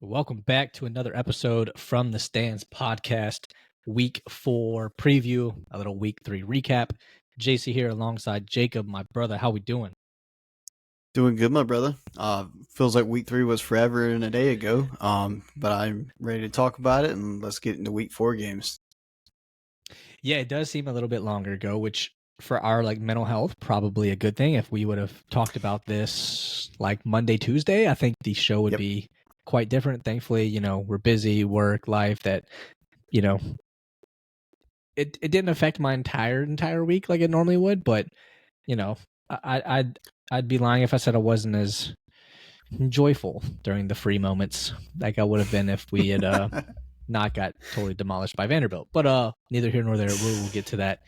Welcome back to another episode from the Stands podcast, week 4 preview, a little week 3 recap. JC here alongside Jacob, my brother. How we doing? Doing good, my brother. Feels like week 3 was forever and a day ago. But I'm ready to talk about it, and let's get into week 4 games. Yeah, it does seem a little bit longer ago, which for our mental health, probably a good thing. If we would have talked about this like Monday, Tuesday, I think the show would be quite different. Thankfully, we're busy, work, life, that, it didn't affect my entire week like it normally would, but I'd be lying if I said I wasn't as joyful during the free moments like I would have been if we had not got totally demolished by Vanderbilt. But neither here nor there. We'll get to that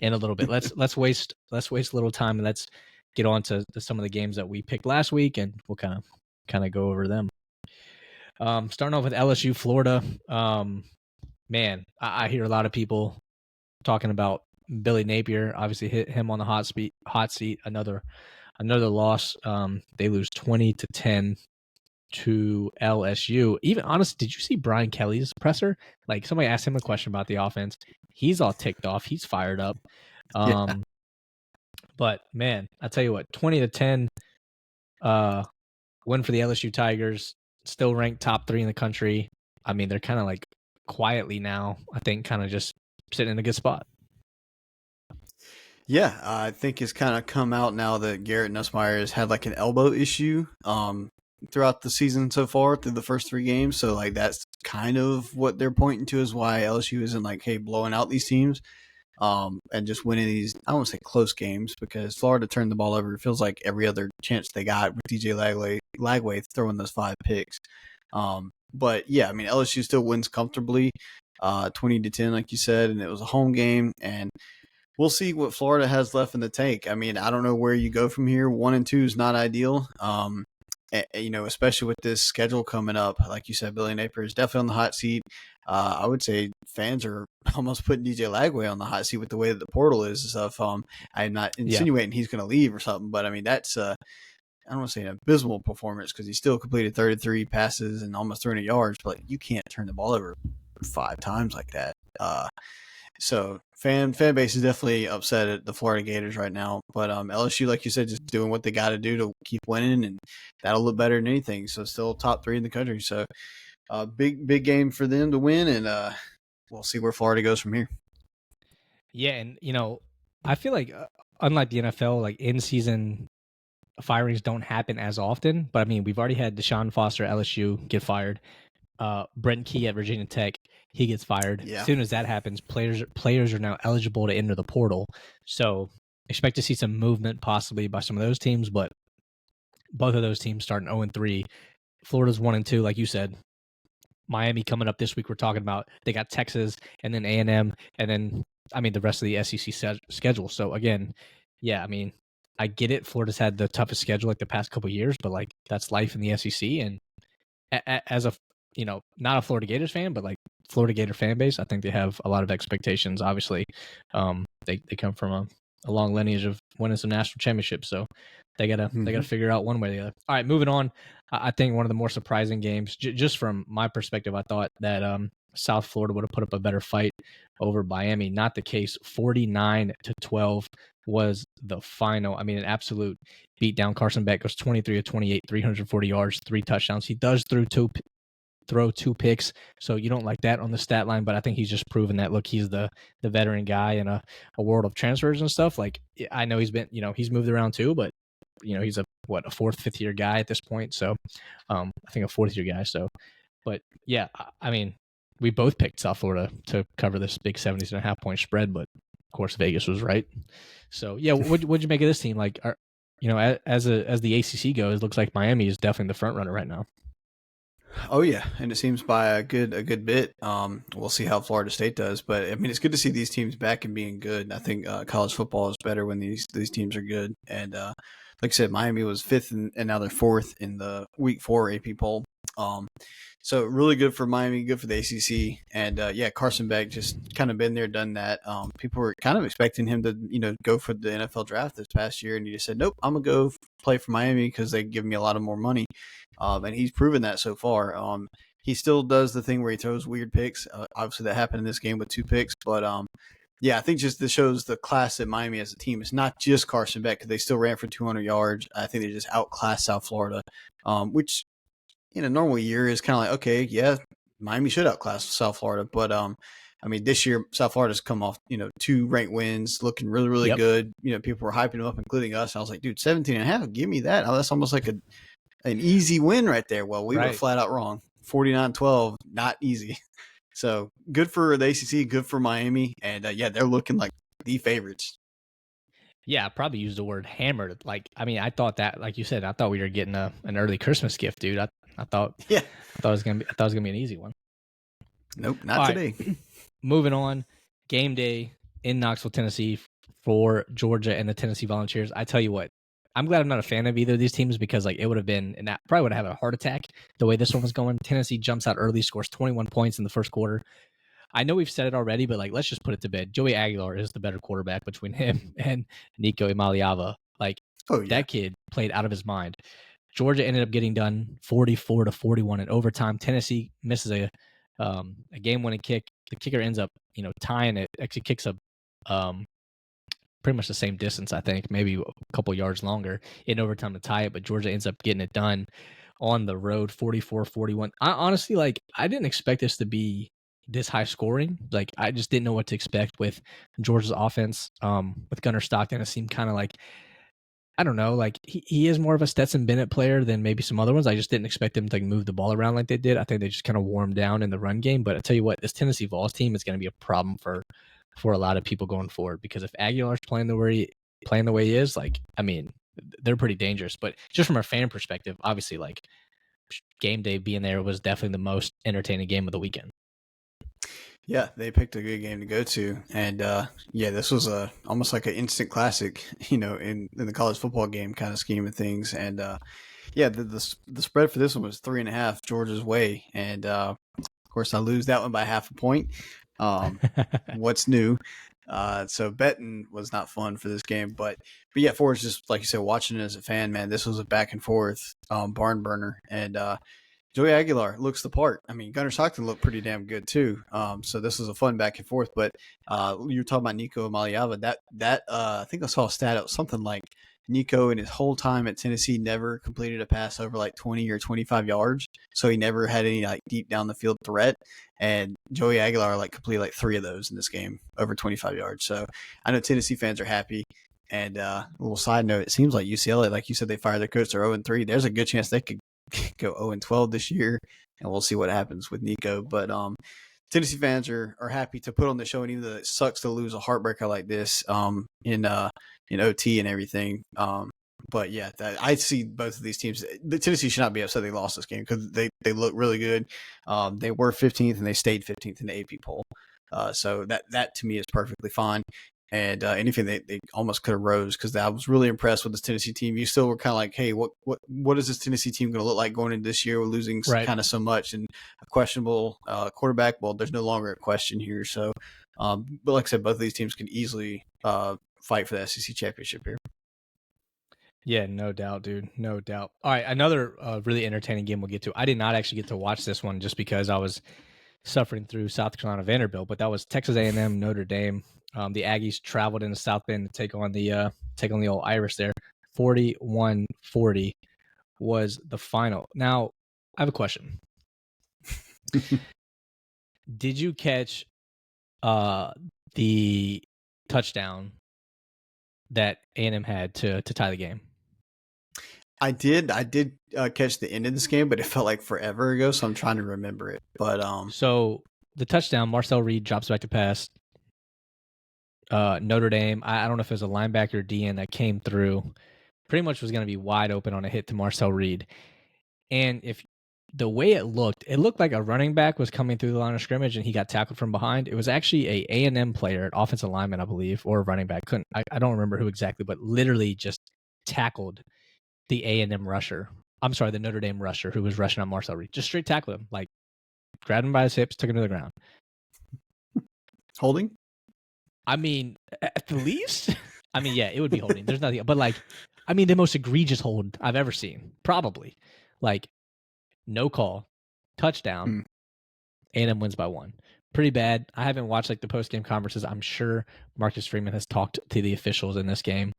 in a little bit. Let's waste a little time and let's get on to some of the games that we picked last week, and we'll kind of go over them. Starting off with LSU Florida. Man, I hear a lot of people talking about Billy Napier. Obviously hit him on the hot seat. Another loss. They lose 20-10 to LSU. Even honestly, did you see Brian Kelly's presser? Like, somebody asked him a question about the offense. He's all ticked off. He's fired up. Yeah. But man, I tell you what, 20-10 win for the LSU Tigers. Still ranked top 3 in the country. I mean, they're kind of like quietly now, I think, kind of just sitting in a good spot. Yeah, I think it's kind of come out now that Garrett Nussmeier has had like an elbow issue throughout the season so far through the first 3 games. So like that's kind of what they're pointing to as why LSU isn't like, hey, blowing out these teams and just winning these, I don't want to say close games, because Florida turned the ball over. It feels like every other chance they got with DJ Lagway throwing those 5 picks. But yeah, I mean, LSU still wins comfortably, 20-10, like you said, and it was a home game, and we'll see what Florida has left in the tank. I mean, I don't know where you go from here. 1-2 is not ideal. Especially with this schedule coming up. Like you said, Billy Napier is definitely on the hot seat. I would say fans are almost putting DJ Lagway on the hot seat with the way that the portal is and stuff. I'm not insinuating he's going to leave or something, but I mean, that's I don't want to say an abysmal performance because he still completed 33 passes and almost 300 yards, but you can't turn the ball over 5 times like that. So fan base is definitely upset at the Florida Gators right now. But LSU, like you said, just doing what they got to do to keep winning, and that'll look better than anything. So still top 3 in the country. So big game for them to win, and we'll see where Florida goes from here. Yeah, and I feel like unlike the NFL, like in-season firings don't happen as often. But I mean, we've already had Deshaun Foster at LSU get fired. Brent Key at Virginia Tech, he gets fired. Yeah. As soon as that happens, players are now eligible to enter the portal. So expect to see some movement possibly by some of those teams, but both of those teams starting 0-3. Florida's 1-2, like you said. Miami coming up this week. We're talking about they got Texas and then A&M, and then the rest of the SEC schedule. So again, yeah, I mean, I get it. Florida's had the toughest schedule like the past couple of years, but like that's life in the SEC. And as a not a Florida Gators fan, but like Florida Gator fan base, I think they have a lot of expectations. Obviously, they come from a long lineage of winning some national championships, so they gotta figure out one way or the other. All right, moving on. I think one of the more surprising games, just from my perspective, I thought that South Florida would have put up a better fight over Miami. Not the case. 49-12 was the final. I mean, an absolute beatdown. Carson Beck goes 23 of 28, 340 yards, 3 touchdowns. He does throw 2 picks, so you don't like that on the stat line, but I think he's just proven that, look, he's the veteran guy in a world of transfers and stuff. Like, I know he's been, he's moved around too, but he's a 4th, 5th year guy at this point. So I think a 4th year guy. So, but yeah, I mean, we both picked South Florida to cover this big 70.5 point spread, but of course Vegas was right. So yeah, what'd you make of this team? Like, as the ACC goes, it looks like Miami is definitely the front runner right now. Oh yeah, and it seems by a good bit. We'll see how Florida State does, but I mean, it's good to see these teams back and being good. I think college football is better when these teams are good. And like I said, Miami was 5th, and now they're 4th in the Week 4 AP poll. So really good for Miami, good for the ACC, and Carson Beck just kind of been there, done that. People were kind of expecting him to, go for the NFL draft this past year, and he just said, "Nope, I'm gonna go play for Miami because they give me a lot of more money," and he's proven that so far. He still does the thing where he throws weird picks. Obviously, that happened in this game with 2 picks, but I think just this shows the class that Miami as a team. It's not just Carson Beck because they still ran for 200 yards. I think they just outclassed South Florida, which in a normal year is kind of like, okay, yeah, Miami should outclass South Florida. But, this year, South Florida's come off, 2 ranked wins, looking really, really good. People were hyping them up, including us. I was like, dude, 17.5, give me that. Oh, that's almost like an easy win right there. Well, we were flat out wrong. 49-12, not easy. So good for the ACC, good for Miami. And, they're looking like the favorites. Yeah, I probably used the word hammered. I thought that, like you said, I thought we were getting an early Christmas gift, dude. I thought it was gonna be an easy one. Nope, not today. Right. Moving on, game day in Knoxville, Tennessee for Georgia and the Tennessee Volunteers. I tell you what, I'm glad I'm not a fan of either of these teams because it would have been, and that probably would have had a heart attack the way this one was going. Tennessee jumps out early, scores 21 points in the first quarter. I know we've said it already, but let's just put it to bed. Joey Aguilar is the better quarterback between him and Nico Imaliava. That kid played out of his mind. Georgia ended up getting done 44-41 in overtime. Tennessee misses a game-winning kick. The kicker ends up, tying it. Actually kicks pretty much the same distance, I think, maybe a couple yards longer in overtime to tie it, but Georgia ends up getting it done on the road, 44-41. I honestly, I didn't expect this to be this high scoring. I just didn't know what to expect with Georgia's offense. With Gunnar Stockton, it seemed kind of I don't know, he is more of a Stetson Bennett player than maybe some other ones. I just didn't expect them to move the ball around like they did. I think they just kind of warmed down in the run game. But I tell you what, this Tennessee Vols team is going to be a problem for a lot of people going forward, because if Aguilar's playing the way he is, they're pretty dangerous. But just from a fan perspective, obviously, game day being there was definitely the most entertaining game of the weekend. Yeah, they picked a good game to go to, and this was almost like an instant classic, in the college football game kind of scheme of things. And the spread for this one was 3.5 Georgia's way, and of course I lose that one by half a point. What's new? So betting was not fun for this game, but Forrest, just like you said, watching it as a fan, man, this was a back and forth barn burner, and Joey Aguilar looks the part. Gunnar Stockton looked pretty damn good too. So this was a fun back and forth. But you were talking about Nico Imaliava. That I think I saw a stat out something like Nico in his whole time at Tennessee never completed a pass over 20 or 25 yards. So he never had any deep down the field threat. And Joey Aguilar completed 3 of those in this game over 25 yards. So I know Tennessee fans are happy. And a little side note, it seems like UCLA, like you said, they fired their coach. They're 0-3. There's a good chance they could go 0-12 this year, and we'll see what happens with Nico. But Tennessee fans are happy to put on the show, and even though it sucks to lose a heartbreaker like this in OT and everything. But yeah, I see both of these teams. The Tennessee should not be upset they lost this game because they look really good. They were 15th and they stayed 15th in the AP poll. So that to me is perfectly fine. And anything they almost could have rose, because I was really impressed with this Tennessee team. You still were kind of like, hey, what is this Tennessee team going to look like going into this year? We're losing kind of so much, and a questionable quarterback. Well, there's no longer a question here. So, but like I said, both of these teams can easily fight for the SEC championship here. Yeah, no doubt, dude. No doubt. All right, another really entertaining game we'll get to. I did not actually get to watch this one just because I was suffering through South Carolina Vanderbilt, but that was Texas A&M Notre Dame. The Aggies traveled into South Bend to take on the old Irish there. 41-40 was the final. Now, I have a question. Did you catch the touchdown that A&M had to tie the game? I did catch the end of this game, but it felt like forever ago, so I'm trying to remember it. But so the touchdown, Marcel Reed drops back to pass. Notre Dame, I don't know if it was a linebacker or DN that came through, pretty much was going to be wide open on a hit to Marcel Reed. And if the way it looked like a running back was coming through the line of scrimmage and he got tackled from behind. It was actually a A&M player, an offensive lineman, I believe, or a running back. I don't remember who exactly, but literally just tackled the A&M rusher I'm sorry, the Notre Dame rusher who was rushing on Marcel Reed. Just straight tackled him, like grabbed him by his hips, took him to the ground. Holding? I mean, at the least, I mean, yeah, it would be holding. There's nothing, but like, I mean, the most egregious hold I've ever seen, probably. Like, no call, touchdown, A&M wins by 1. Pretty bad. I haven't watched like the post game conferences. I'm sure Marcus Freeman has talked to the officials in this game,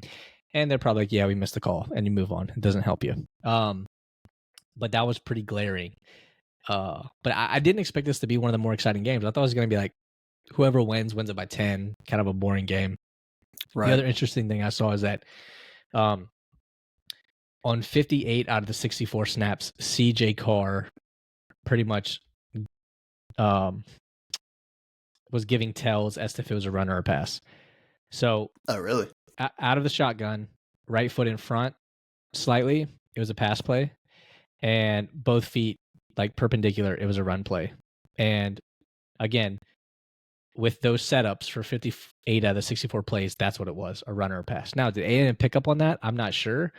and they're probably like, "Yeah, we missed the call," and you move on. It doesn't help you. But that was pretty glaring. But I didn't expect this to be one of the more exciting games. I thought it was going to be like whoever wins it by 10. Kind of a boring game. Right. The other interesting thing I saw is that on 58 out of the 64 snaps, CJ Carr pretty much was giving tells as if it was a run or a pass. So, oh really? Out of the shotgun, right foot in front, slightly, it was a pass play, and both feet like perpendicular, it was a run play. And again, with those setups for 58 out of the 64 plays, that's what it was, a run or a pass. Now, did A&M pick up on that? I'm not sure.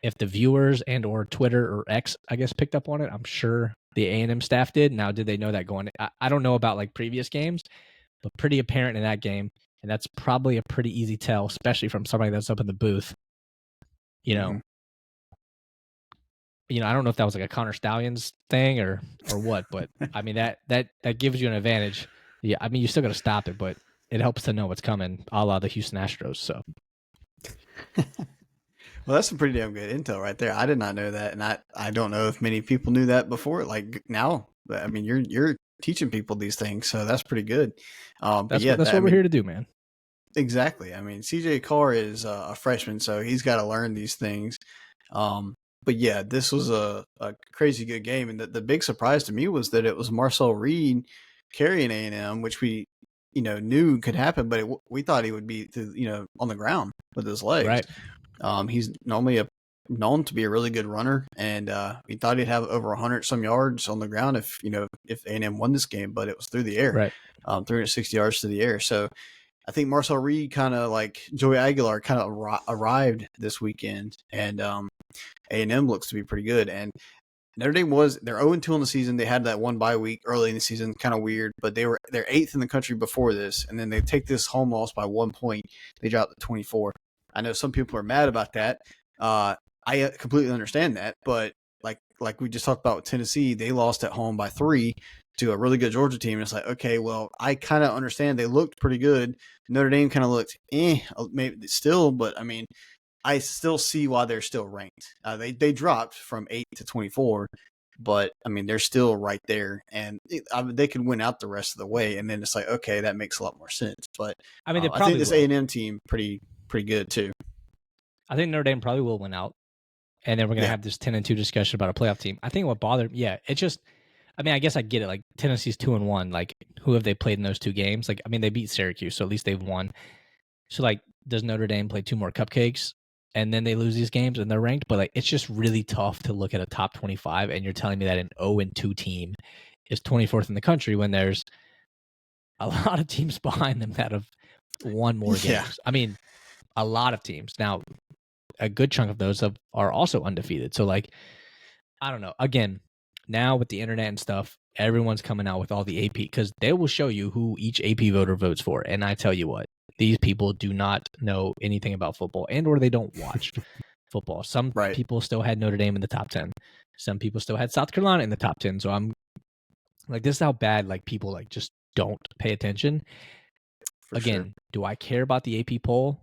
If the viewers and or Twitter or X, I guess, picked up on it, I'm sure the A&M staff did. Now, did they know that going? I don't know about like previous games, but pretty apparent in that game. And that's probably a pretty easy tell, especially from somebody that's up in the booth. You know, I don't know if that was like a Connor Stallions thing or what, but I mean that gives you an advantage. Yeah, I mean you still got to stop it, but it helps to know what's coming, a la the Houston Astros. So, well, that's some pretty damn good intel right there. I did not know that, and I don't know if many people knew that before. Like now, I mean, you're teaching people these things, so that's pretty good. That's what we're here to do, man. Exactly. I mean, CJ Carr is a freshman, so he's got to learn these things. But yeah, this was a crazy good game, and the big surprise to me was that it was Marcel Reed carrying A&M, which we knew could happen, but we thought he would be on the ground with his legs. Right. He's normally known to be a really good runner, and we thought he'd have over 100 some yards on the ground if A&M won this game, but it was through the air, right? 360 yards to the air. So I think Marcel Reed kind of like Joey Aguilar kind of arrived this weekend, and A&M looks to be pretty good. And Notre Dame they're 0-2 on the season. They had that one bye week early in the season, kind of weird, but they're 8th in the country before this, and then they take this home loss by 1 point. They dropped to 24. I know some people are mad about that. I completely understand that, but like we just talked about with Tennessee, they lost at home by 3 to a really good Georgia team. And it's like, okay, well, I kind of understand they looked pretty good. Notre Dame kind of looked maybe still, but I mean, I still see why they're still ranked. They dropped from 8 to 24, but I mean they're still right there, and they could win out the rest of the way. And then it's like, okay, that makes a lot more sense. But I mean, I think this A&M team pretty good too. I think Notre Dame probably will win out, and then we're gonna have this 10-2 discussion about a playoff team. I think what bothered, it just, I mean, I guess I get it. Like Tennessee's 2-1. Like, who have they played in those 2 games? Like, I mean, they beat Syracuse, so at least they've won. So like, does Notre Dame play 2 more cupcakes and then they lose these games and they're ranked? But like, it's just really tough to look at a top 25 and you're telling me that an 0-2 team is 24th in the country when there's a lot of teams behind them that have won more games. I mean, a lot of teams. Now, a good chunk of those are also undefeated. So like, I don't know. Again, now with the internet and stuff, everyone's coming out with all the AP because they will show you who each AP voter votes for. And I tell you what, these people do not know anything about football and or they don't watch football. Some people still had Notre Dame in the top 10. Some people still had South Carolina in the top 10. So I'm like, this is how bad like people like just don't pay attention. Again, do I care about the AP poll?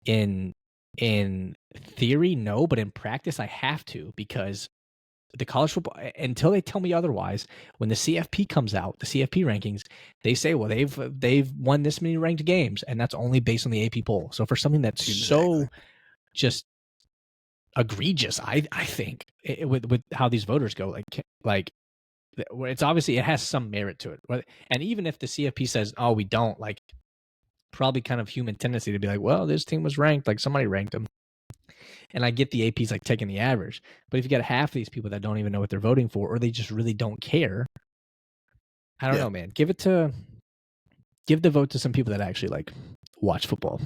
In theory, no, but in practice, I have to because the college football, until they tell me otherwise, when the CFP comes out, the CFP rankings, they say, well, they've won this many ranked games, and that's only based on the AP poll. So for something that's so just egregious, I think with how these voters go, like it's obviously it has some merit to it, and even if the CFP says, oh, we don't, like probably kind of human tendency to be like, well, this team was ranked, like somebody ranked them. And I get the AP's like taking the average. But if you got half of these people that don't even know what they're voting for, or they just really don't care, I don't know, man. Give the vote to some people that actually like watch football.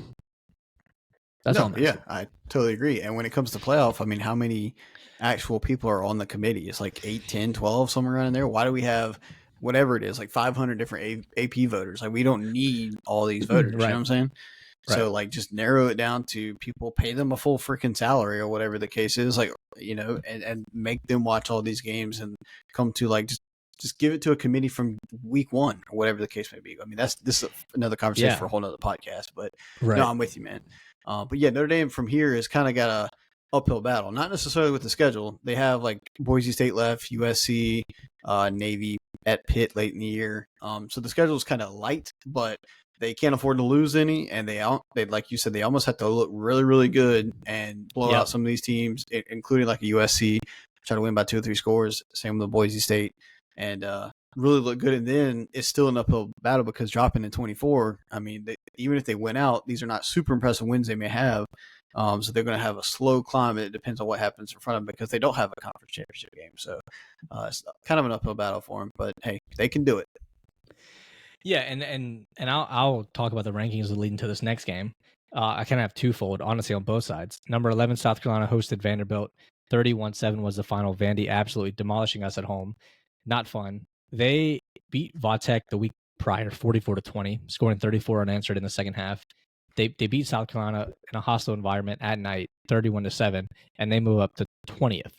That's all No, I'm yeah, asking. I totally agree. And when it comes to playoff, I mean, how many actual people are on the committee? It's like 8, 10, 12, somewhere around in there. Why do we have whatever it is, like 500 different AP voters? Like, we don't need all these voters. You know Right. what I'm saying? Right. So, like, just narrow it down to people, pay them a full freaking salary or whatever the case is, like, and make them watch all these games and come to like just give it to a committee from week one or whatever the case may be. I mean, this is another conversation for Yeah. a whole nother podcast, but no, Right. I'm with you, man. But yeah, Notre Dame from here has kind of got a uphill battle. Not necessarily with the schedule. They have like Boise State left, USC, Navy at Pitt late in the year. So the schedule is kind of light, but they can't afford to lose any, and they like you said, they almost have to look really, really good and blow Yep. out some of these teams, including like a USC, try to win by 2 or 3 scores. Same with Boise State, and really look good. And then it's still an uphill battle because dropping in 24. I mean, even if they win out, these are not super impressive wins they may have. So they're going to have a slow climb. It depends on what happens in front of them because they don't have a conference championship game. So it's kind of an uphill battle for them. But hey, they can do it. Yeah, and I'll talk about the rankings leading to this next game. I kind of have twofold, honestly, on both sides. Number 11, South Carolina hosted Vanderbilt. 31-7 was the final. Vandy absolutely demolishing us at home. Not fun. They beat Vautech the week prior, 44-20, scoring 34 unanswered in the second half. They beat South Carolina in a hostile environment at night, 31-7, and they move up to 20th.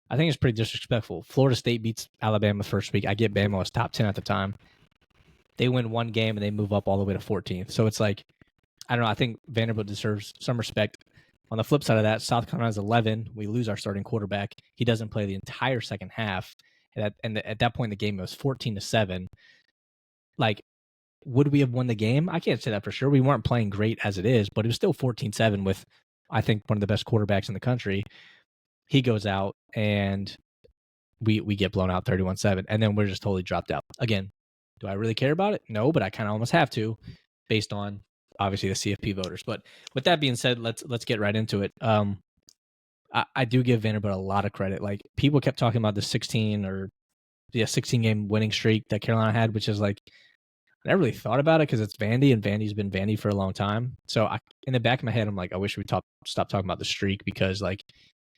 I think it's pretty disrespectful. Florida State beats Alabama first week. I get Bama was top 10 at the time. They win one game and they move up all the way to 14th. So it's like, I don't know. I think Vanderbilt deserves some respect. On the flip side of that, South Carolina's 11. We lose our starting quarterback. He doesn't play the entire second half. And at that point in the game, it was 14-7. Like, would we have won the game? I can't say that for sure. We weren't playing great as it is, but it was still 14-7 with, I think, one of the best quarterbacks in the country. He goes out and we get blown out 31-7. And then we're just totally dropped out. Again, do I really care about it? No, but I kind of almost have to, based on obviously the CFP voters. But with that being said, let's get right into it. I do give Vanderbilt a lot of credit. Like, people kept talking about the 16 game winning streak that Carolina had, which is like, I never really thought about it because it's Vandy, and Vandy's been Vandy for a long time. So in the back of my head, I'm like, I wish we stop talking about the streak because, like,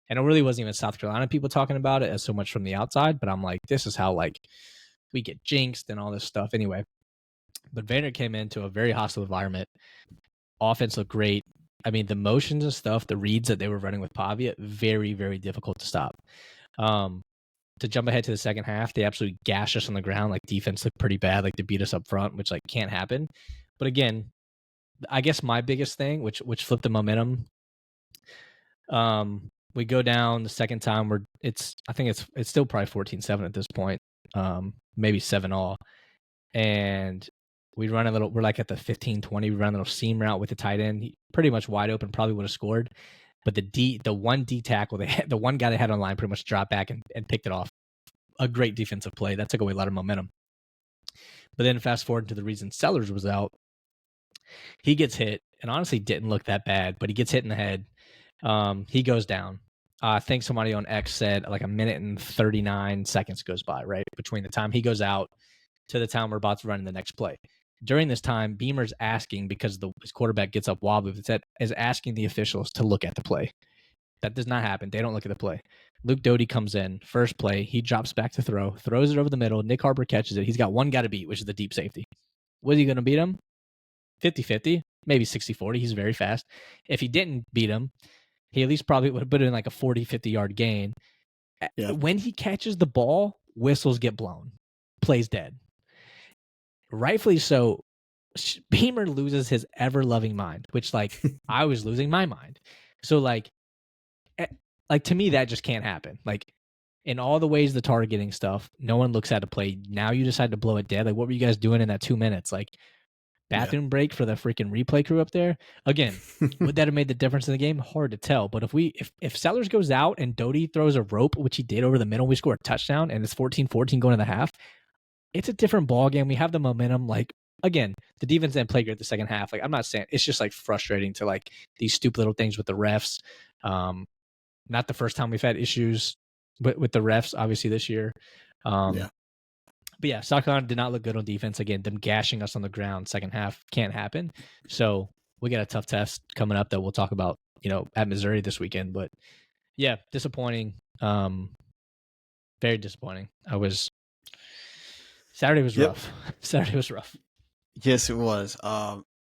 and it really wasn't even South Carolina people talking about it as so much from the outside. But I'm like, this is how like we get jinxed and all this stuff. Anyway, but Vander came into a very hostile environment. Offense looked great. I mean, the motions and stuff, the reads that they were running with Pavia, very, very difficult to stop. To jump ahead to the second half, they absolutely gashed us on the ground. Like, defense looked pretty bad. Like, they beat us up front, which like can't happen. But again, I guess my biggest thing, which flipped the momentum. We go down the second time. I think it's still probably 14-7 at this point. Maybe 7-all. And we run a little, we're like at the 15-20, we run a little seam route with the tight end. He pretty much wide open, probably would have scored. But the one D tackle, the one guy they had on line pretty much dropped back and picked it off. A great defensive play. That took away a lot of momentum. But then fast forward to the reason Sellers was out. He gets hit, and honestly didn't look that bad, but he gets hit in the head. He goes down. I think somebody on X said like a minute and 39 seconds goes by, right? Between the time he goes out to the time we're about to run in the next play. During this time, Beamer's asking, because his quarterback gets up wobbly, is asking the officials to look at the play. That does not happen. They don't look at the play. Luke Doty comes in, first play. He drops back to throw, throws it over the middle. Nick Harper catches it. He's got one guy to beat, which is the deep safety. Was he going to beat him? 50-50, maybe 60-40. He's very fast. If he didn't beat him, he at least probably would have put in like a 40, 50-yard gain. Yeah. When he catches the ball, whistles get blown. Play's dead. Rightfully so. Beamer loses his ever-loving mind, which, like, I was losing my mind. So, like, to me, that just can't happen. Like, in all the ways the targeting stuff, no one looks at a play. Now you decide to blow it dead. Like, what were you guys doing in that 2 minutes? Like, bathroom break for the freaking replay crew up there? Again, would that have made the difference in the game? Hard to tell. But if Sellers goes out and Doty throws a rope, which he did over the middle, we score a touchdown, and it's 14-14 going to the half, it's a different ball game. We have the momentum. Like, again, the defense didn't play great the second half. Like, I'm not saying it's just like frustrating to like these stupid little things with the refs. Not the first time we've had issues with the refs, obviously this year. But yeah, South Carolina did not look good on defense. Again, them gashing us on the ground second half can't happen. So we got a tough test coming up that we'll talk about, at Missouri this weekend. But yeah, disappointing. Very disappointing. Saturday was rough. Saturday was rough. Yes, it was.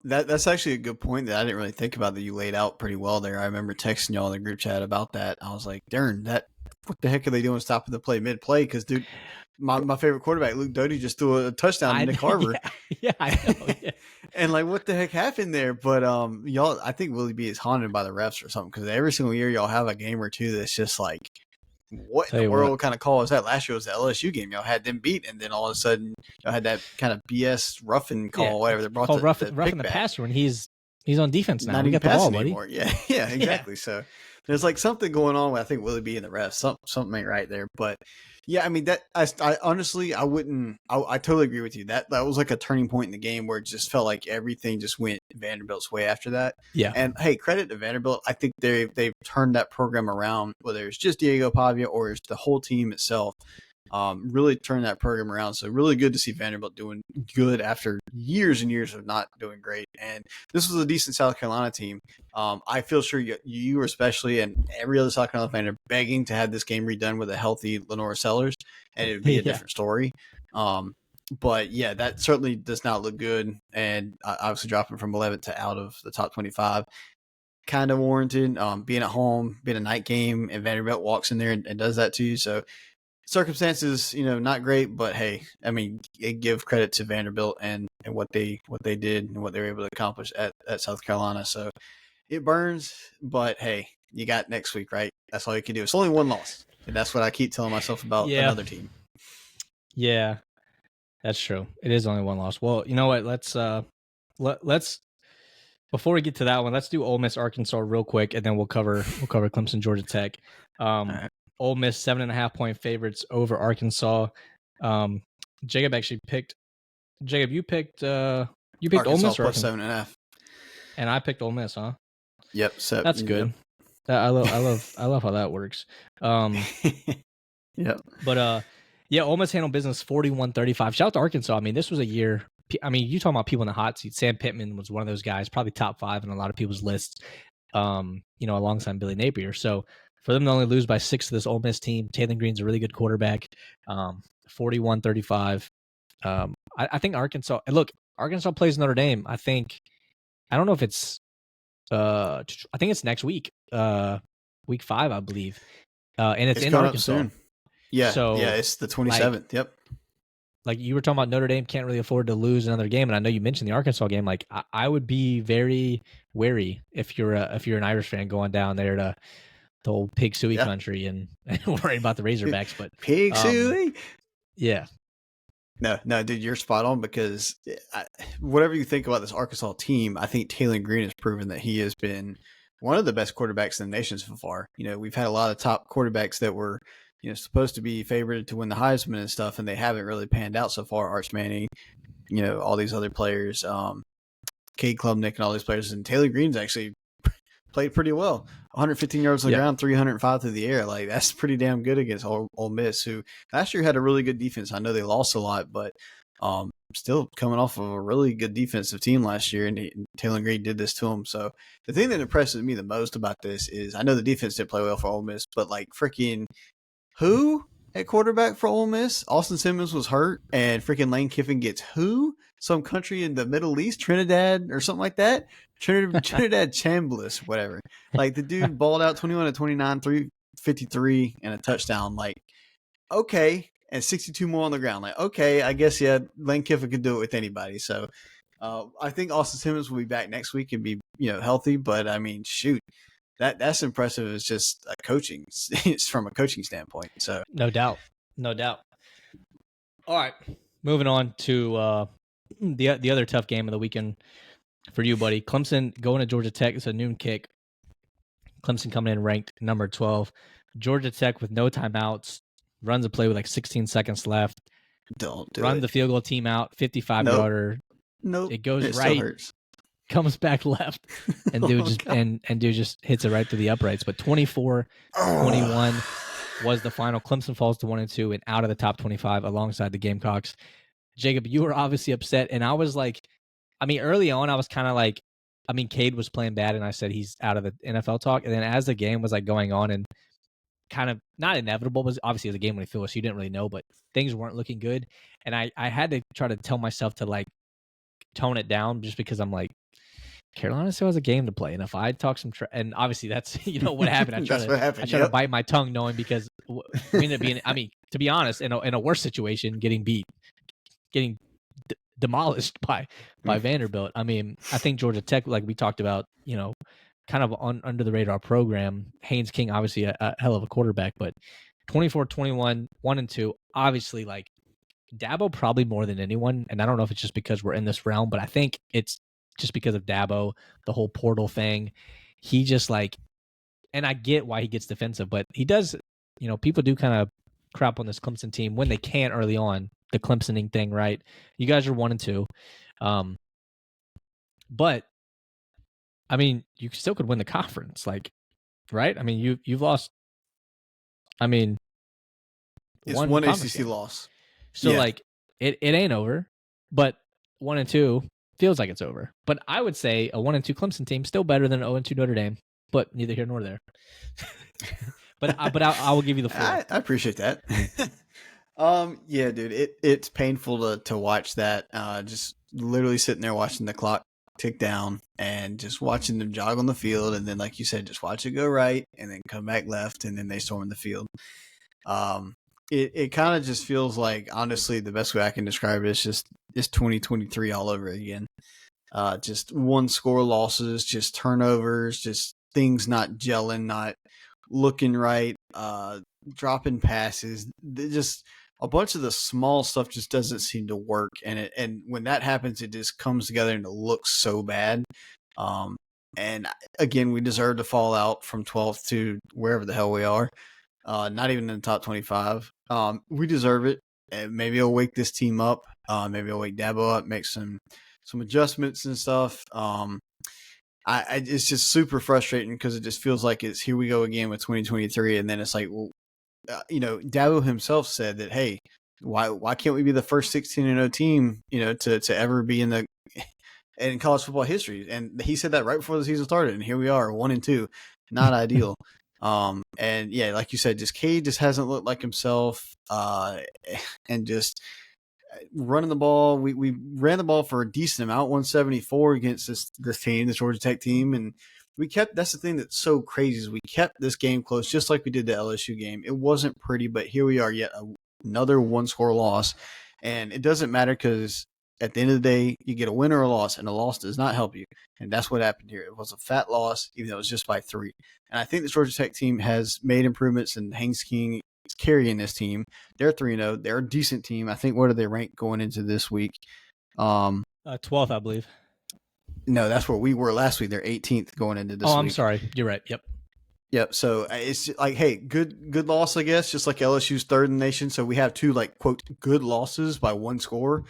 That's actually a good point that I didn't really think about that you laid out pretty well there. I remember texting y'all in the group chat about that. I was like, darn, what the heck are they doing stopping the play mid-play? Because, dude, my favorite quarterback, Luke Doty, just threw a touchdown to Nick Carver. Yeah, I know. Yeah. And, like, what the heck happened there? But y'all, I think Willie B is haunted by the refs or something, because every single year y'all have a game or two that's just like, what in the world kind of call was that? Last year was the LSU game. Y'all had them beat, and then all of a sudden y'all had that kind of BS roughing call, whatever. They brought roughing the passer when he's on defense now. Not we even got the ball, anymore. buddy. Yeah, exactly. Yeah. So there's like something going on with, I think, Willie B and the refs. Something ain't right there. But yeah, I mean, that I honestly, I totally agree with you. That was like a turning point in the game where it just felt like everything just went Vanderbilt's way after that. Yeah. And hey, credit to Vanderbilt. I think they've turned that program around, whether it's just Diego Pavia or it's the whole team itself. Really turned that program around. So really good to see Vanderbilt doing good after years and years of not doing great. And this was a decent South Carolina team. I feel sure you especially and every other South Carolina fan are begging to have this game redone with a healthy Lenora Sellers, and it would be a different story. But yeah, that certainly does not look good. And obviously dropping from 11th to out of the top 25. Kind of warranted. Being at home, being a night game, and Vanderbilt walks in there and does that to you. So circumstances, not great, but hey, I mean, give credit to Vanderbilt and what they did and what they were able to accomplish at South Carolina. So it burns, but hey, you got next week, right? That's all you can do. It's only one loss, and that's what I keep telling myself about another team. Yeah, that's true. It is only one loss. Well, you know what? Let's before we get to that one, let's do Ole Miss Arkansas real quick, and then we'll cover Clemson Georgia Tech. All right. Ole Miss 7.5-point favorites over Arkansas. Jacob actually picked. Jacob, you picked Arkansas Ole Miss plus 7.5, and I picked Ole Miss, huh? Yep. So, that's good. Yep. I love how that works. Yep. But yeah, Ole Miss handled business 41-35. Shout out to Arkansas. I mean, this was a year. I mean, you talking about people in the hot seat. Sam Pittman was one of those guys, probably top 5 in a lot of people's lists. Alongside Billy Napier. So for them to only lose by 6 to this Ole Miss team, Taylor Green's a really good quarterback. 41-35. I think Arkansas. And look, Arkansas plays Notre Dame. I don't know if it's. I think it's next week. Week 5, I believe. And it's in Arkansas. Soon. Yeah. So it's the 27th. Yep. Like you were talking about, Notre Dame can't really afford to lose another game, and I know you mentioned the Arkansas game. Like I would be very wary if you're an Irish fan going down there to the old Pig Suey country and worrying about the Razorbacks. But Pig Suey, yeah. No, dude, you're spot on because whatever you think about this Arkansas team, I think Taylor Green has proven that he has been one of the best quarterbacks in the nation so far. We've had a lot of top quarterbacks that were supposed to be favored to win the Heisman and stuff, and they haven't really panned out so far. Arch Manning, all these other players, Cade Klubnik and all these players, and Taylor Green's actually played pretty well. 115 yards on the ground, 305 through the air. Like, that's pretty damn good against Ole Miss, who last year had a really good defense. I know they lost a lot, but still coming off of a really good defensive team last year, and Taylor Green did this to them. So the thing that impresses me the most about this is I know the defense did play well for Ole Miss, but like freaking who at quarterback for Ole Miss? Austin Simmons was hurt, and freaking Lane Kiffin gets who? Some country in the Middle East, Trinidad or something like that? Trinidad Chambliss, whatever. Like, the dude balled out 21-29, 353, and a touchdown. Like, okay, and 62 more on the ground. Like, okay, I guess, Lane Kiffin could do it with anybody. So I think Austin Simmons will be back next week and be, healthy. But, I mean, shoot. That's impressive. It's just it's from a coaching standpoint. So no doubt. All right, moving on to the other tough game of the weekend for you, buddy. Clemson going to Georgia Tech. It's a noon kick. Clemson coming in ranked number 12. Georgia Tech with no timeouts runs a play with like 16 seconds left. Don't do Run it. The field goal team out, 55-yarder. Nope. It goes right. Comes back left, and dude just hits it right through the uprights. But 24-21 was the final. Clemson falls to 1-2 and out of the top 25 alongside the Gamecocks. Jacob, you were obviously upset, and I was like, I mean, early on, I was kind of like, I mean, Cade was playing bad, and I said he's out of the NFL talk. And then as the game was like going on and kind of not inevitable, but obviously it was a game when it finished, so you didn't really know, but things weren't looking good. And I had to try to tell myself to like tone it down just because I'm like, Carolina still has a game to play. And if I talk some, and obviously that's, what happened. That's what happened. I try to bite my tongue knowing because we ended up being, I mean, to be honest, in a worse situation, getting demolished by Vanderbilt. I mean, I think Georgia Tech, like we talked about, kind of under the radar program. Haynes King, obviously a hell of a quarterback, but 24-21, 1-2, obviously like Dabo probably more than anyone. And I don't know if it's just because we're in this realm, but I think it's just because of Dabo, the whole portal thing. He just like, and I get why he gets defensive, but he does, people do kind of crap on this Clemson team when they can early on, the Clemsoning thing, right? You guys are 1-2. But I mean, you still could win the conference, like, right? I mean, you've lost. I mean, it's one ACC loss, so like it ain't over. But 1-2 feels like it's over. But I would say a 1-2 Clemson team still better than an 0-2 Notre Dame. But neither here nor there. but I will give you the floor. I appreciate that. Yeah, dude, it's painful to watch that. Just literally sitting there watching the clock tick down and just watching them jog on the field, and then like you said, just watch it go right and then come back left, and then they storm the field. It kind of just feels like, honestly, the best way I can describe it is just it's 2023 all over again. Just one score losses, just turnovers, just things not gelling, not looking right, dropping passes, just a bunch of the small stuff just doesn't seem to work. And when that happens, it just comes together and it looks so bad. And again, we deserve to fall out from 12th to wherever the hell we are. Not even in the top 25. We deserve it. And maybe I'll wake this team up. Maybe I'll wake Dabo up, make some adjustments and stuff. It's just super frustrating because it just feels like it's here we go again with 2023, and then it's like, well, Dabo himself said that, hey, why can't we be the first 16-0 team, to ever be in college football history? And he said that right before the season started, and here we are, 1-2, not ideal. And yeah, like you said, just Cade just hasn't looked like himself, and just running the ball. We ran the ball for a decent amount, 174 against this team, the Georgia Tech team, and that's the thing that's so crazy is we kept this game close, just like we did the LSU game. It wasn't pretty, but here we are, yet another one-score loss, and it doesn't matter because at the end of the day, you get a win or a loss, and a loss does not help you, and that's what happened here. It was a fat loss, even though it was just by 3. And I think the Georgia Tech team has made improvements, and Haynes King is carrying this team. They're 3-0. They're a decent team. I think, what are they ranked going into this week? 12th, I believe. No, that's where we were last week. They're 18th going into this week. Oh, I'm sorry. You're right. Yep. So it's like, hey, good loss, I guess, just like LSU's third in the nation. So we have 2, like, quote, good losses by 1 score.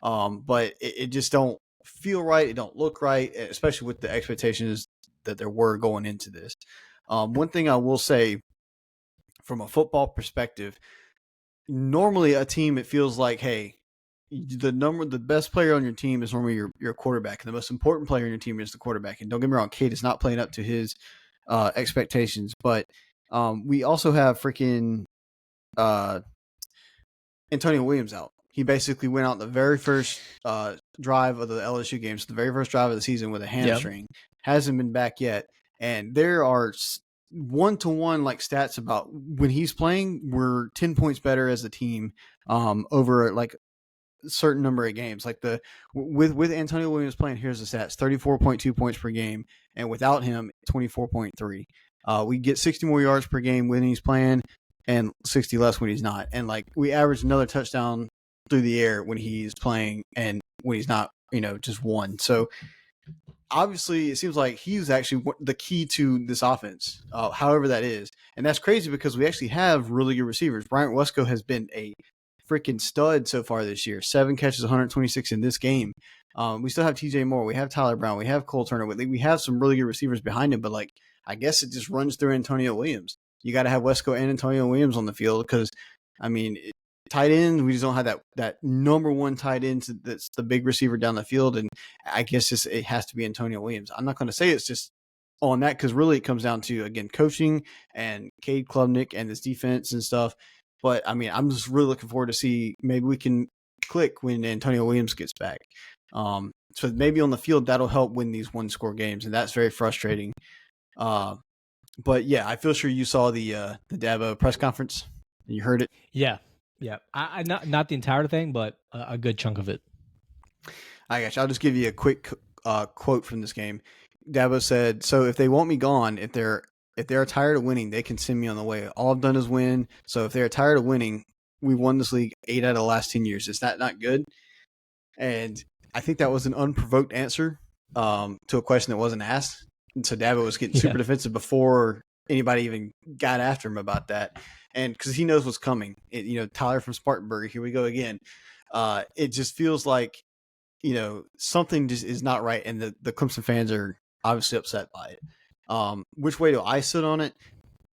But it just don't feel right. It don't look right, especially with the expectations that there were going into this. One thing I will say from a football perspective, normally a team, it feels like, hey, the best player on your team is normally your quarterback, and the most important player on your team is the quarterback. And don't get me wrong, Cade is not playing up to his expectations, but we also have freaking Antonio Williams out. He basically went out the very first drive of the LSU game, so the very first drive of the season with a hamstring. Yep. Hasn't been back yet, and there are 1-to-1 like stats about when he's playing, we're 10 points better as a team over like certain number of games. Like with Antonio Williams playing, here's the stats: 34.2 points per game, and without him, 24.3. We get 60 more yards per game when he's playing, and 60 less when he's not. And like we average another touchdown through the air when he's playing, and when he's not, just 1. So obviously, it seems like he's actually the key to this offense, however that is. And that's crazy because we actually have really good receivers. Bryant Wesco has been a freaking stud so far this year. 7 catches, 126 in this game. We still have TJ Moore. We have Tyler Brown. We have Cole Turner. We have some really good receivers behind him, but like, I guess it just runs through Antonio Williams. You got to have Wesco and Antonio Williams on the field because, I mean, tight end. We just don't have that number one tight end that's the big receiver down the field. And I guess it has to be Antonio Williams. I'm not going to say it's just on that because really it comes down to, again, coaching and Cade Klubnik and this defense and stuff. But I mean, I'm just really looking forward to see maybe we can click when Antonio Williams gets back. So maybe on the field that'll help win these 1-score games, and that's very frustrating. But yeah, I feel sure you saw the Dabo press conference and you heard it. Yeah. I not the entire thing, but a good chunk of it. I got you. I'll just give you a quick quote from this game. Dabo said, "So if they want me gone, if they're tired of winning, they can send me on the way. All I've done is win. So if they're tired of winning, we won this league 8 out of the last 10 years. Is that not good?" And I think that was an unprovoked answer to a question that wasn't asked. And so Dabo was getting super defensive before anybody even got after him about that. And because he knows what's coming. Tyler from Spartanburg, here we go again. It just feels like, something just is not right. And the Clemson fans are obviously upset by it. Which way do I sit on it?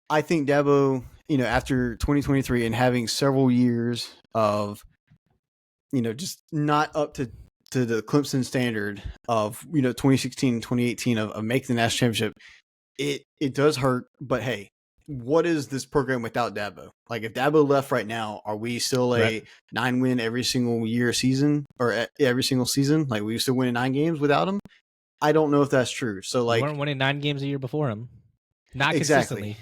I think Dabo, after 2023 and having several years of, just not up to the Clemson standard of, 2016 and 2018 of making the national championship, it does hurt. But hey, what is this program without Dabo? Like, if Dabo left right now, are we still a 9-win every single season? Like, we still winning 9 games without him? I don't know if that's true. So, like, we weren't winning 9 games a year before him. Not consistently.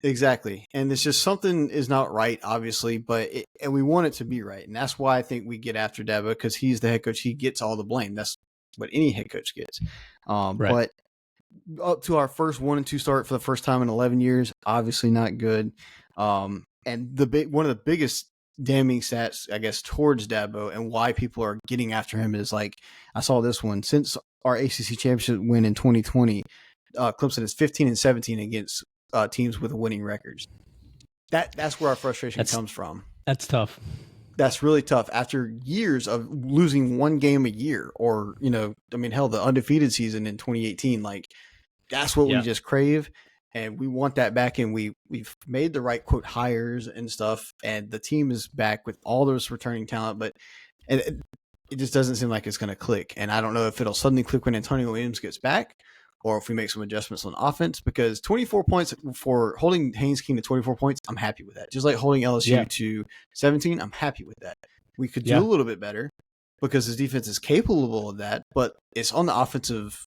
Exactly. And it's just something is not right, obviously, and we want it to be right. And that's why I think we get after Dabo, because he's the head coach. He gets all the blame. That's what any head coach gets. But up to our first 1-2 start for the first time in 11 years, obviously not good. And one of the biggest damning stats, I guess, towards Dabo and why people are getting after him is, like, I saw this one. Since our ACC championship win in 2020, Clemson is 15-17 against teams with winning records. That's where our frustration comes from. That's tough. That's really tough after years of losing 1 game a year, or the undefeated season in 2018. Like, that's what we just crave, and we want that back. And we've made the right quote hires and stuff, and the team is back with all those returning talent. But it just doesn't seem like it's going to click. And I don't know if it'll suddenly click when Antonio Williams gets back, or if we make some adjustments on offense, because 24 points for holding Haynes King to 24 points, I'm happy with that. Just like holding LSU to 17, I'm happy with that. We could do a little bit better because his defense is capable of that, but it's on the offense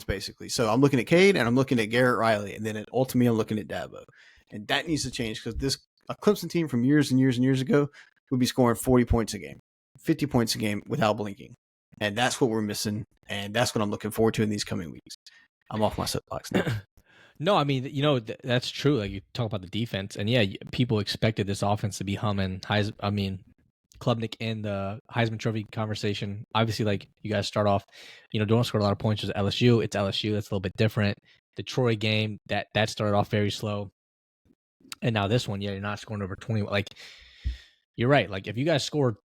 basically. So I'm looking at Cade and I'm looking at Garrett Riley, and then ultimately I'm looking at Dabo. And that needs to change, because a Clemson team from years and years and years ago would be scoring 40 points a game, 50 points a game without blinking. And that's what we're missing, and that's what I'm looking forward to in these coming weeks. I'm off my soapbox now. No, I mean, that's true. Like, you talk about the defense, and people expected this offense to be humming. Klubnik in the Heisman Trophy conversation. Obviously, like, you guys start off, don't score a lot of points with LSU. It's LSU. That's a little bit different. The Troy game, that started off very slow. And now this one, you're not scoring over 20. Like, you're right. Like, if you guys scored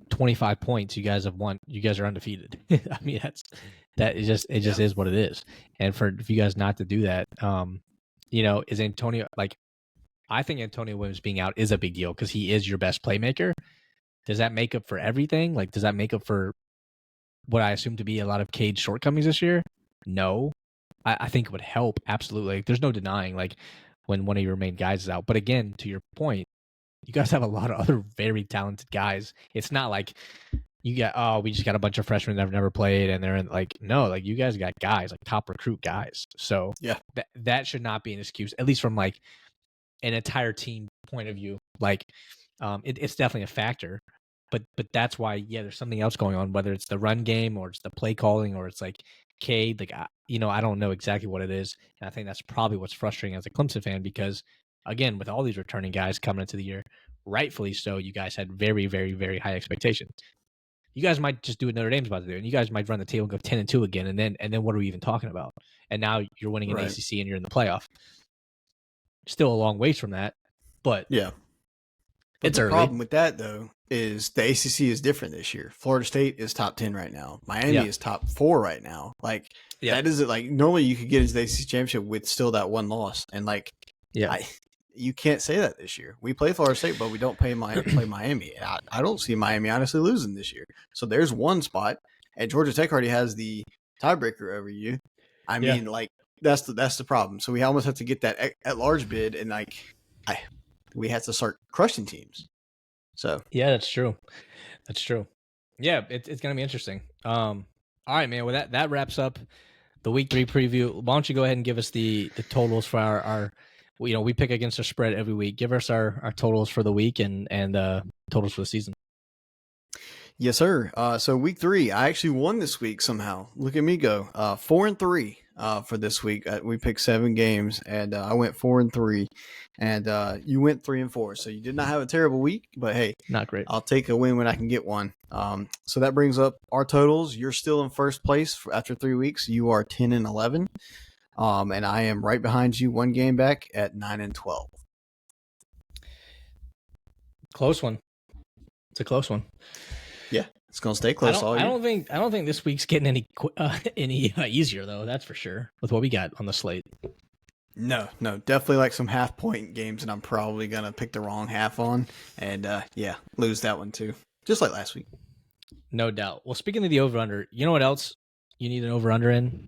25 points, you guys have won. You guys are undefeated. I mean, it just is what it is. And for you guys not to do that, is Antonio, like, I think Antonio Williams being out is a big deal because he is your best playmaker. Does that make up for everything? Like, does that make up for what I assume to be a lot of Cade's shortcomings this year? No. I think it would help. Absolutely. Like, there's no denying, like, when one of your main guys is out. But again, to your point, you guys have a lot of other very talented guys. It's not like we just got a bunch of freshmen that have never played and they're in, like, no, like, you guys got guys, like, top recruit guys. So that should not be an excuse, at least from, like, an entire team point of view. Like, it's definitely a factor, but that's why, there's something else going on, whether it's the run game or it's the play calling or it's like Cade, like, I don't know exactly what it is. And I think that's probably what's frustrating as a Clemson fan, because again, with all these returning guys coming into the year, rightfully so, you guys had very, very, very high expectations. You guys might just do what Notre Dame's about to do, and you guys might run the table and go 10-2 again, and then what are we even talking about? And now you're winning an ACC and you're in the playoff. Still a long ways from that, but it's the early. Problem with that, though, is the ACC is different this year. Florida State is top 10 right now. Miami is top 4 right now. Like, that isn't, like, normally you could get into the ACC championship with still that one loss, and, like, you can't say that this year. We play Florida State, but we don't play Miami. And I don't see Miami honestly losing this year. So there's one spot, and Georgia Tech already has the tiebreaker over you. I mean, like that's the problem. So we almost have to get that at large bid, and we have to start crushing teams. So yeah, that's true. That's true. Yeah, it's gonna be interesting. All right, man. Well, that wraps up the week 3 preview. Why don't you go ahead and give us the totals for our we pick against the spread every week. Give us our totals for the week and totals for the season. Yes, sir. So week 3, I actually won this week somehow. Look at me go. 4-3 for this week. We picked 7 games, and I went 4-3, and you went 3-4. So you did not have a terrible week, but hey, not great. I'll take a win when I can get one. So that brings up our totals. You're still in first place after 3 weeks. You are 10-11, and I am right behind you, 1 game back at 9-12. Close one. It's a close one. Yeah, it's gonna stay close all year. I don't think this week's getting any easier though. That's for sure. With what we got on the slate. No, definitely like some half-point games, and I'm probably gonna pick the wrong half on, and lose that one too, just like last week. No doubt. Well, speaking of the over/under, you know what else you need an over/under in?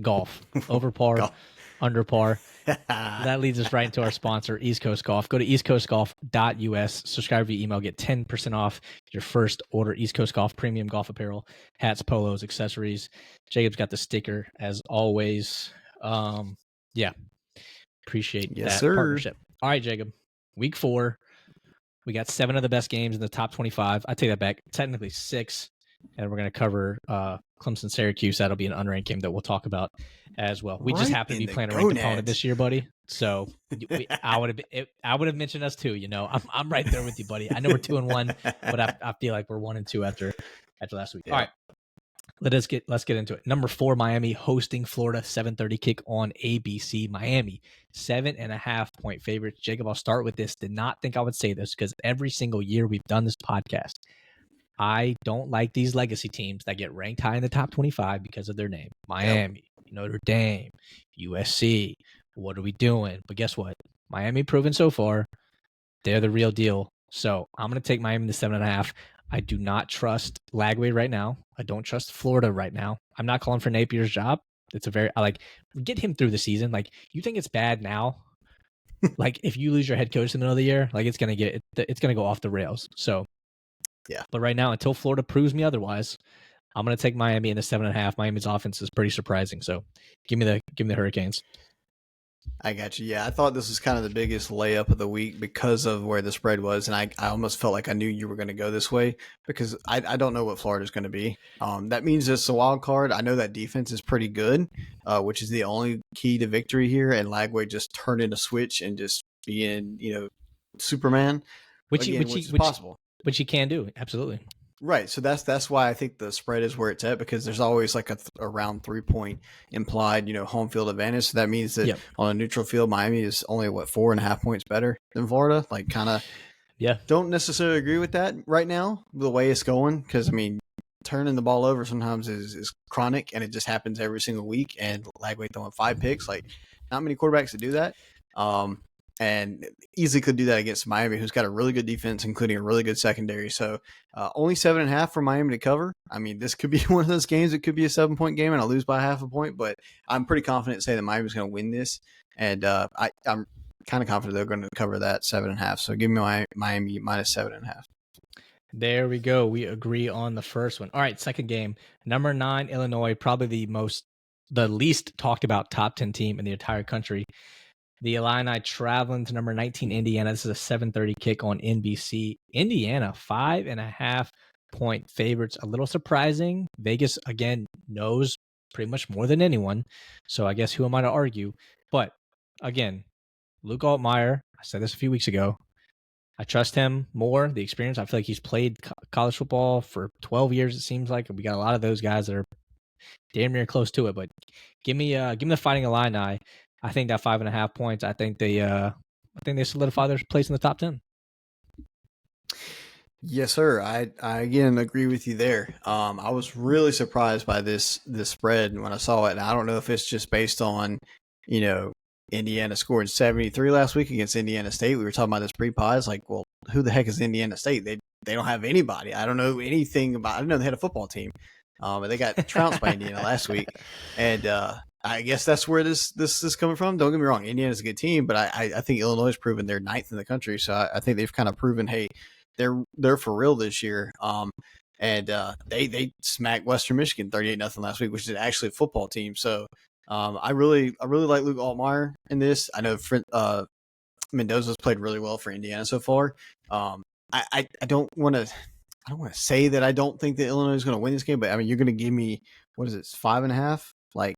Golf. Over par, Golf. under par. That leads us right into our sponsor, East Coast Golf. Go to eastcoastgolf.us, subscribe via email, get 10% off your first order. East Coast Golf, premium golf apparel, hats, polos, accessories. Jacob's got the sticker as always. Appreciate that partnership. All right, Jacob. Week 4, we got 7 of the best games in the top 25. I take that back. Technically 6, and we're going to cover Clemson, Syracuse. That'll be an unranked game that we'll talk about as well. We just happen to be playing a ranked opponent this year, buddy. So I would have mentioned us too. I'm right there with you, buddy. I know we're 2-1, but I feel like we're 1-2 after last week. Yeah. All right, let's get into it. Number 4, Miami hosting Florida, 7:30 kick on ABC. Miami 7.5 point favorites. Jacob, I'll start with this. Did not think I would say this because every single year we've done this podcast, I don't like these legacy teams that get ranked high in the top 25 because of their name. Miami, Notre Dame, USC. What are we doing? But guess what? Miami proven so far they're the real deal. So I'm going to take Miami to 7.5. I do not trust Lagway right now. I don't trust Florida right now. I'm not calling for Napier's job. Get him through the season. Like, you think it's bad now? Like, if you lose your head coach in the middle of the year, like it's going to go off the rails. So, yeah. But right now, until Florida proves me otherwise, I'm going to take Miami in the 7.5. Miami's offense is pretty surprising. So give me the Hurricanes. I got you. Yeah, I thought this was kind of the biggest layup of the week because of where the spread was, and I almost felt like I knew you were going to go this way because I don't know what Florida's going to be. That means it's a wild card. I know that defense is pretty good, which is the only key to victory here, and Lagway just turned in a switch and just being, Superman, which is possible. Which he can do, absolutely. Right, so that's why I think the spread is where it's at because there's always like around 3-point implied, home field advantage. So that means that on a neutral field, Miami is only 4.5 points better than Florida. Like, kind of, don't necessarily agree with that right now the way it's going because turning the ball over sometimes is chronic and it just happens every single week. And Lagway throwing 5 picks, like not many quarterbacks that do that. And easily could do that against Miami, who's got a really good defense, including a really good secondary. So only 7.5 for Miami to cover. This could be one of those games. It could be a 7-point game, and I'll lose by half a point. But I'm pretty confident to say that Miami's going to win this, and I'm kind of confident they're going to cover that 7.5. So give me Miami minus 7.5. There we go. We agree on the first one. All right, second game. Number 9, Illinois, probably the least talked about top 10 team in the entire country. The Illini traveling to number 19, Indiana. This is a 7:30 kick on NBC. Indiana, 5.5 point favorites. A little surprising. Vegas, again, knows pretty much more than anyone. So I guess who am I to argue? But again, Luke Altmaier, I said this a few weeks ago. I trust him more. The experience, I feel like he's played college football for 12 years, it seems like. We got a lot of those guys that are damn near close to it. But give me the Fighting Illini. I think that 5.5 points. I think they solidify their place in the top 10. Yes, sir. I again agree with you there. I was really surprised by this spread when I saw it, and I don't know if it's just based on Indiana scored 73 last week against Indiana State. We were talking about this pre-pod. It's like, well, who the heck is Indiana State? They don't have anybody. I don't know anything about. I didn't know they had a football team, but they got trounced by Indiana last week, and I guess that's where this is coming from. Don't get me wrong, Indiana's a good team, but I think Illinois has proven they're ninth in the country. So I think they've kind of proven, hey, they're for real this year. And they smacked Western Michigan 38-0 last week, which is actually a football team. So I really like Luke Altmaier in this. I know Mendoza's played really well for Indiana so far. I don't want to say that I don't think that Illinois is going to win this game, but I mean, you're going to give me, what is it, 5.5? Like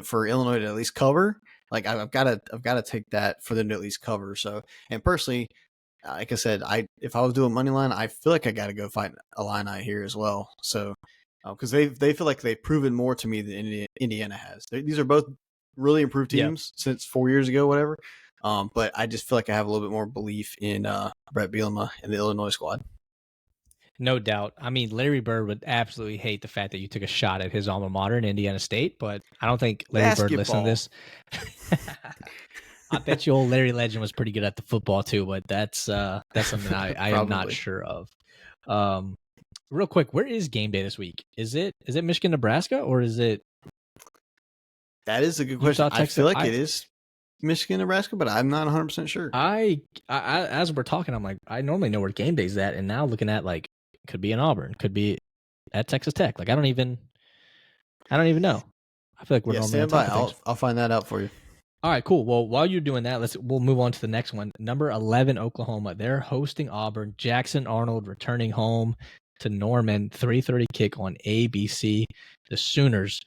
for Illinois to at least cover. Like I've got to take that for them to at least cover. So, and personally, like I said, if I was doing money line, I feel like I got to go fight Illini here as well. So, because they feel like they've proven more to me than Indiana has. These are both really improved teams since 4 years ago, whatever. But I just feel like I have a little bit more belief in Brett Bielema and the Illinois squad. No doubt. I mean, Larry Bird would absolutely hate the fact that you took a shot at his alma mater in Indiana State, but I don't think Larry Bird listened to this. I bet you old Larry Legend was pretty good at the football too, but that's something I am not sure of. Real quick, where is game day this week? Is it Michigan, Nebraska, or is it? That is a good question. I feel like it is Michigan, Nebraska, but I'm not 100% sure. I as we're talking, I'm like, I normally know where game day's at, and now looking at like, could be in Auburn, could be at Texas Tech. Like I don't even know. I feel like we're normally stand by. I'll find that out for you. All right, cool. Well, while you're doing that, we'll move on to the next one. Number 11, Oklahoma. They're hosting Auburn. Jackson Arnold returning home to Norman. 3:30 kick on ABC. The Sooners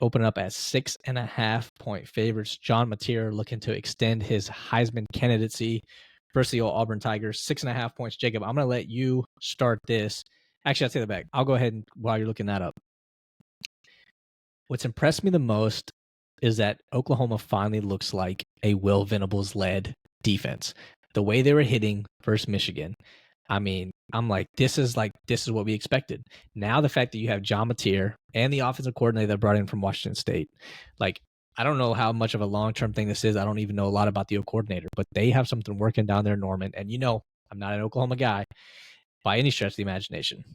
open up as 6.5-point favorites. John Mateer looking to extend his Heisman candidacy versus the old Auburn Tigers. 6.5 points. Jacob, I'm going to let you start this. Actually, I'll take that back. I'll go ahead and while you're looking that up. What's impressed me the most is that Oklahoma finally looks like a Will Venables-led defense. The way they were hitting versus Michigan, I mean, I'm like, this is what we expected. Now the fact that you have John Mateer and the offensive coordinator that brought in from Washington State, like, I don't know how much of a long-term thing this is. I don't even know a lot about the coordinator, but they have something working down there in Norman. And I'm not an Oklahoma guy by any stretch of the imagination.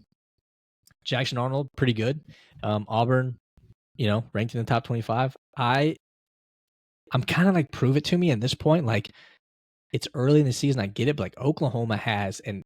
Jackson Arnold, pretty good. Auburn, ranked in the top 25. I'm kind of like, prove it to me at this point. Like, it's early in the season, I get it, but like Oklahoma has, and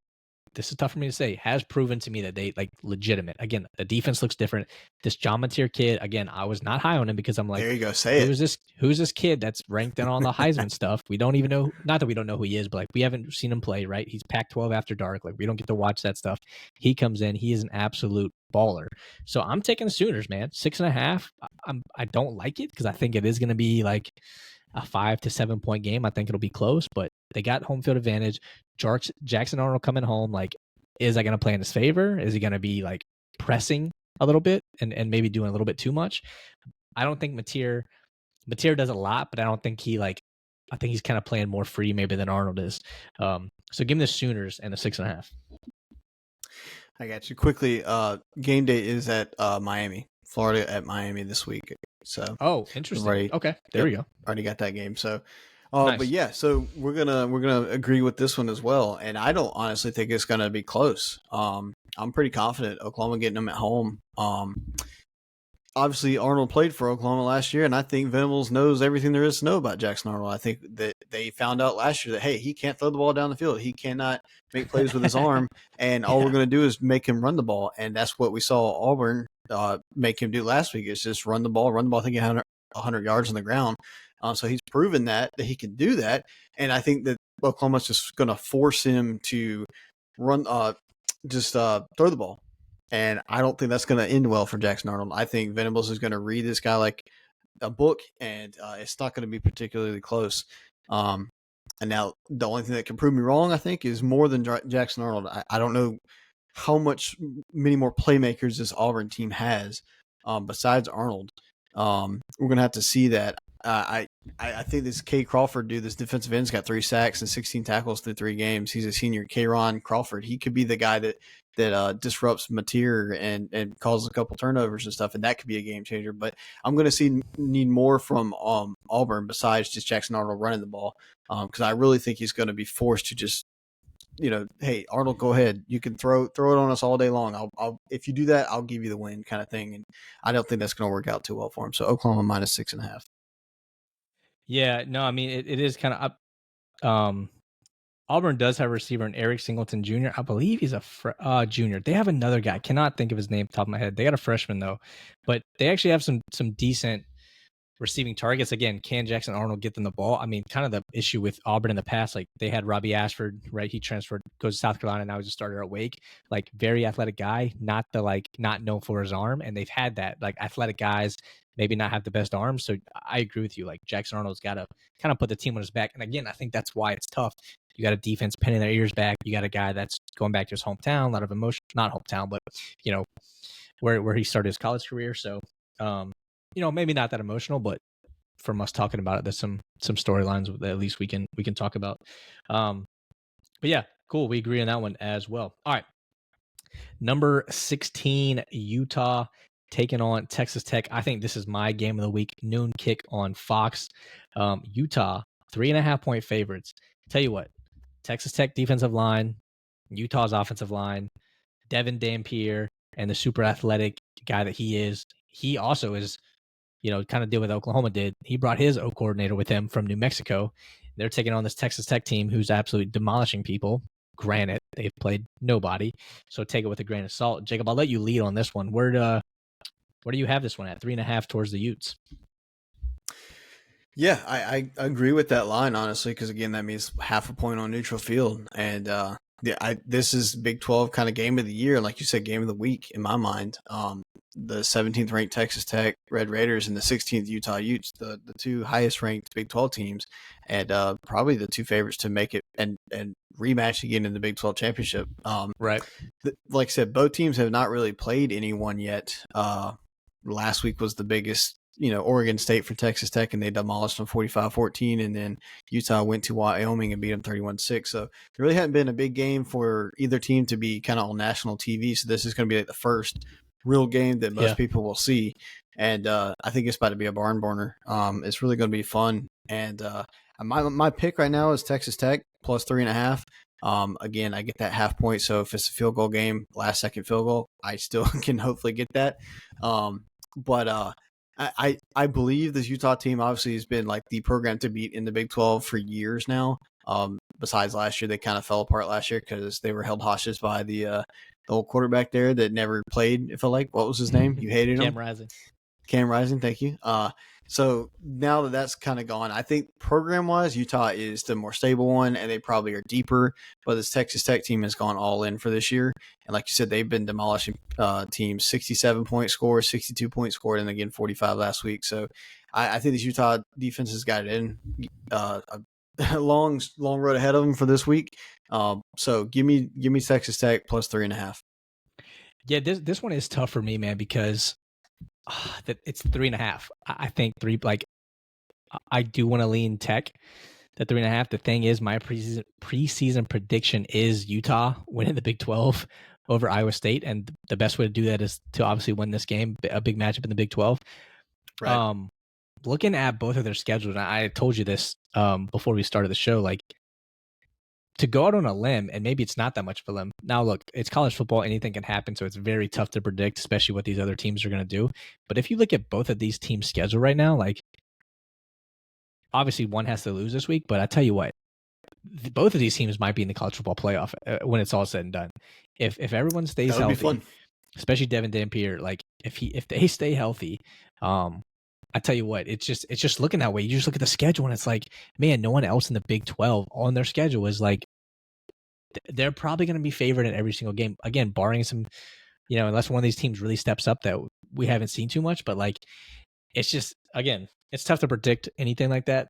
this is tough for me to say, has proven to me that they like legitimate. Again, the defense looks different. This John Mateer kid, again, I was not high on him because I'm like, there you go, say it. Who's this kid that's ranked in on the Heisman stuff? We don't even know, not that we don't know who he is, but like we haven't seen him play, right? He's Pac-12 after dark. Like we don't get to watch that stuff. He comes in, he is an absolute baller. So I'm taking the Sooners, man. 6.5. I don't like it because I think it is going to be like a 5 to 7 point game. I think it'll be close, but they got home field advantage. Jackson Arnold coming home. Like, is that going to play in his favor? Is he going to be like pressing a little bit and maybe doing a little bit too much? I don't think Mateer does a lot, but I don't think I think he's kind of playing more free maybe than Arnold is. So give me the Sooners and the 6.5. I got you quickly. Game day is at Miami, Florida at Miami this week. So interesting. Okay, there we go. Already got that game. So, nice. But yeah, so we're gonna agree with this one as well. And I don't honestly think it's gonna be close. I'm pretty confident Oklahoma getting them at home. Obviously Arnold played for Oklahoma last year, and I think Venables knows everything there is to know about Jackson Arnold. I think that they found out last year that, hey, he can't throw the ball down the field. He cannot make plays with his arm, and all we're going to do is make him run the ball. And that's what we saw Auburn make him do last week, is just run the ball. I think he had 100 yards on the ground. So he's proven that he can do that. And I think that Oklahoma's just going to force him to run, throw the ball. And I don't think that's going to end well for Jackson Arnold. I think Venables is going to read this guy like a book, and it's not going to be particularly close. And now the only thing that can prove me wrong, I think, is more than Jackson Arnold. I don't know how many more playmakers this Auburn team has besides Arnold. We're going to have to see that. I think this K Crawford dude, this defensive end's got 3 sacks and 16 tackles through 3 games. He's a senior. K-Ron Crawford. He could be the guy that disrupts Mateer and causes a couple turnovers and stuff, and that could be a game changer. But I'm going to need more from Auburn besides just Jackson Arnold running the ball, because I really think he's going to be forced to just, hey, Arnold, go ahead. You can throw it on us all day long. I'll if you do that, I'll give you the win, kind of thing. And I don't think that's going to work out too well for him. So Oklahoma minus 6.5. Yeah, no, I mean it is kind of up. Auburn does have a receiver in Eric Singleton Jr. I believe he's a junior. They have another guy. I cannot think of his name off the top of my head. They got a freshman though, but they actually have some decent receiving targets. Again, can Jackson Arnold get them the ball? I mean, kind of the issue with Auburn in the past, like they had Robbie Ashford, right? He transferred, goes to South Carolina, now he's a starter at Wake. Like very athletic guy, not known for his arm. And they've had that, like athletic guys maybe not have the best arms. So I agree with you. Like Jackson Arnold's got to kind of put the team on his back. And again, I think that's why it's tough. You got a defense pinning their ears back. You got a guy that's going back to his hometown, a lot of emotion, not hometown, but where he started his college career. So, maybe not that emotional, but from us talking about it, there's some storylines that at least we can talk about. But yeah, cool. We agree on that one as well. All right. Number 16, Utah taking on Texas Tech. I think this is my game of the week. Noon kick on Fox. Utah, 3.5-point favorites. Tell you what, Texas Tech defensive line, Utah's offensive line, Devin Dampier, and the super athletic guy that he is. He also is, kind of did what Oklahoma did. He brought his O coordinator with him from New Mexico. They're taking on this Texas Tech team who's absolutely demolishing people. Granted, they've played nobody, so take it with a grain of salt. Jacob, I'll let you lead on this one. Where do you have this one at? 3.5 towards the Utes. Yeah, I agree with that line, honestly, because again, that means half a point on neutral field. And this is Big 12 kind of game of the year, like you said, game of the week in my mind. The 17th ranked Texas Tech Red Raiders and the 16th Utah Utes, the two highest ranked Big 12 teams, and probably the two favorites to make it and rematch again in the Big 12 championship. Right. Like I said, both teams have not really played anyone yet. Last week was the biggest, Oregon State for Texas Tech, and they demolished them 45-14, and then Utah went to Wyoming and beat them 31-6. So there really hadn't been a big game for either team to be kind of on national TV. So this is going to be like the first real game that most people will see. And I think it's about to be a barn burner. It's really going to be fun. And my pick right now is Texas Tech plus 3.5. Again, I get that half point. So if it's a field goal game, last second field goal, I still can hopefully get that. But I believe this Utah team obviously has been like the program to beat in the Big 12 for years now. Besides last year, they kind of fell apart last year because they were held hostage by the old quarterback there that never played. It felt like, what was his name? You hated him? Cam Rising. Thank you. So now that that's kind of gone, I think program-wise, Utah is the more stable one, and they probably are deeper. But this Texas Tech team has gone all in for this year. And like you said, they've been demolishing teams, 67-point score, 62-point score, and again, 45 last week. So I think this Utah defense has got it in a long road ahead of them for this week. So give me Texas Tech plus 3.5. Yeah, this one is tough for me, man, because that it's 3.5. I think I do want to lean Tech the 3.5. The thing is, my preseason prediction is Utah winning the Big 12 over Iowa State, and the best way to do that is to obviously win this game, a big matchup in the Big 12. Right. Looking at both of their schedules, and I told you this before we started the show, like to go out on a limb, and maybe it's not that much of a limb. Now, look, it's college football. Anything can happen, so it's very tough to predict, especially what these other teams are going to do. But if you look at both of these teams' schedule right now, like obviously one has to lose this week, but I tell you what, both of these teams might be in the college football playoff when it's all said and done. If everyone stays healthy, especially Devin Dampier, like if they stay healthy, I tell you what, it's just looking that way. You just look at the schedule and it's like, man, no one else in the Big 12 on their schedule is like, they're probably going to be favored in every single game. Again, barring some, unless one of these teams really steps up that we haven't seen too much, but like, it's just, again, it's tough to predict anything like that.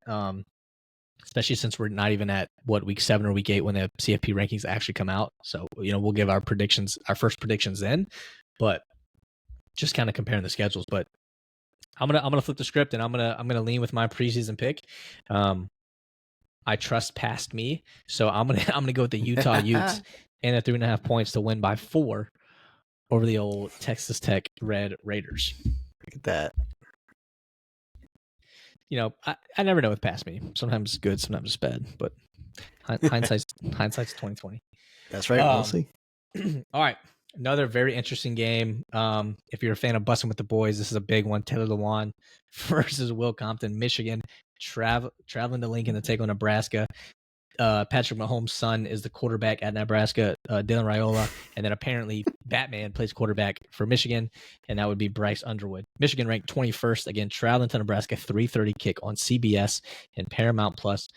Especially since we're not even at week 7 or week 8 when the CFP rankings actually come out. So, we'll give our first predictions then, but just kind of comparing the schedules. But I'm gonna flip the script, and I'm gonna lean with my preseason pick. I trust past me, so I'm gonna go with the Utah Utes and the 3.5 points to win by 4 over the old Texas Tech Red Raiders. Look at that. I never know with past me. Sometimes it's good, sometimes it's bad, but hindsight's 2020. That's right. We'll see. All right. Another very interesting game. If you're a fan of Bussin' with the Boys, this is a big one. Taylor Lewan versus Will Compton, Michigan, traveling to Lincoln to take on Nebraska. Patrick Mahomes' son is the quarterback at Nebraska, Dylan Raiola, and then apparently Batman plays quarterback for Michigan, and that would be Bryce Underwood. Michigan ranked 21st, again, traveling to Nebraska, 3:30 kick on CBS and Paramount Plus.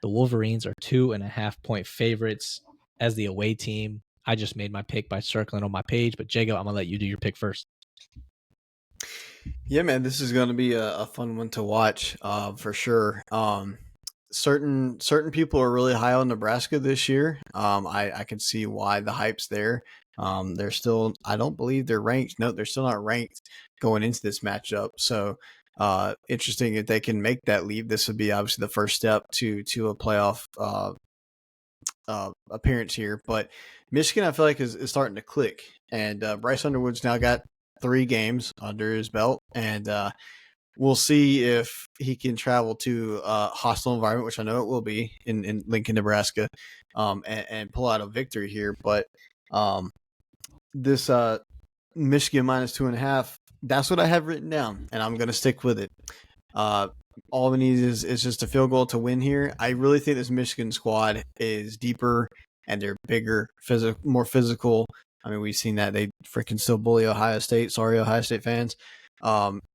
The Wolverines are 2.5-point favorites as the away team. I just made my pick by circling on my page, but Jago, I'm going to let you do your pick first. Yeah, man, this is going to be a fun one to watch for sure. Certain people are really high on Nebraska this year. I can see why the hype's there. They're still, I don't believe they're ranked. No, they're still not ranked going into this matchup. So interesting if they can make that leap. This would be obviously the first step to a playoff appearance here. But Michigan, I feel like, is starting to click. And Bryce Underwood's now got 3 games under his belt. And we'll see if he can travel to a hostile environment, which I know it will be in Lincoln, Nebraska, and pull out a victory here. But this Michigan minus 2.5, that's what I have written down, and I'm going to stick with it. All we need is just a field goal to win here. I really think this Michigan squad is deeper and they're bigger, more physical. I mean, we've seen that they freaking still bully Ohio State. Sorry, Ohio State fans.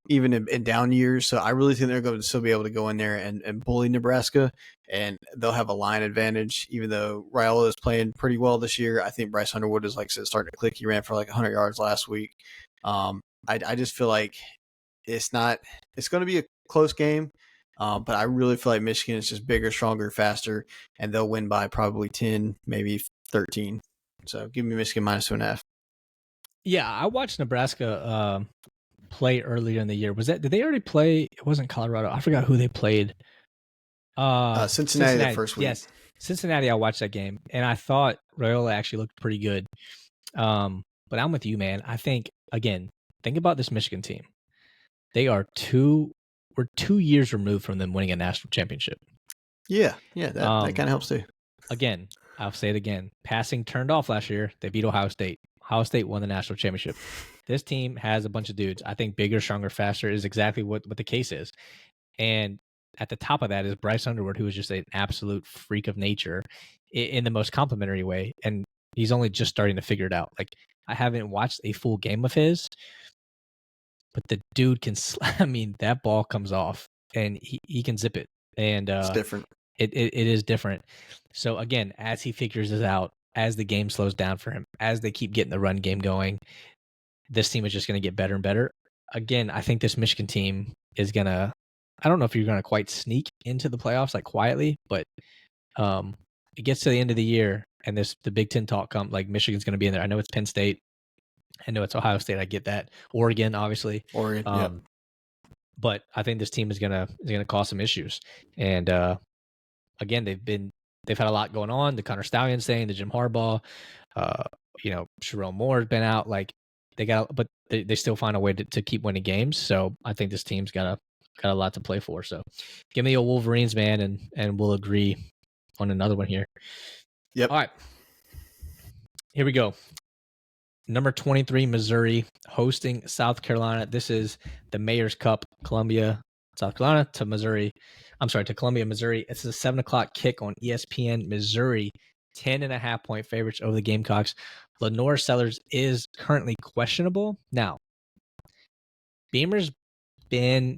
Even in down years. So I really think they're going to still be able to go in there and bully Nebraska, and they'll have a line advantage, even though Raiola is playing pretty well this year. I think Bryce Underwood is, like I said, starting to click. He ran for like 100 yards last week. I just feel like it's going to be a close game, but I really feel like Michigan is just bigger, stronger, faster, and they'll win by probably 10, maybe 13. So give me Michigan minus 2.5. Yeah, I watched Nebraska play earlier in the year. Did they already play? It wasn't Colorado. I forgot who they played. Cincinnati the first week. Yes, Cincinnati. I watched that game, and I thought Raiola actually looked pretty good. But I'm with you, man. I think, again, think about this Michigan team. We're 2 years removed from them winning a national championship. Yeah, that kind of helps too. Again, I'll say it again. Passing turned off last year. They beat Ohio State. Ohio State won the national championship. This team has a bunch of dudes. I think bigger, stronger, faster is exactly what the case is. And at the top of that is Bryce Underwood, who is just an absolute freak of nature in the most complimentary way. And he's only just starting to figure it out. Like, I haven't watched a full game of his, but the dude can, I mean, that ball comes off and he can zip it. And it's different. It is different. So again, as he figures this out, as the game slows down for him, as they keep getting the run game going, this team is just going to get better and better. Again, I think this Michigan team is going to, I don't know if you're going to quite sneak into the playoffs like quietly, but it gets to the end of the year and the Big Ten talk comes, like Michigan's going to be in there. I know it's Penn State. I know it's Ohio State. I get that. Oregon, obviously. Yeah. But I think this team is going to cause some issues. And again, they've had a lot going on. The Connor Stallions thing, the Jim Harbaugh, Sherrone Moore's been out. Like, but they still find a way to keep winning games. So I think this team's got a lot to play for. So give me a Wolverines, man, and we'll agree on another one here. Yep. All right. Here we go. Number 23, Missouri, hosting South Carolina. This is the Mayor's Cup, Columbia, South Carolina to Missouri. I'm sorry, to Columbia, Missouri. It's a 7:00 kick on ESPN. Missouri, 10.5-point favorites over the Gamecocks. Lenore Sellers is currently questionable. Now, Beamer's been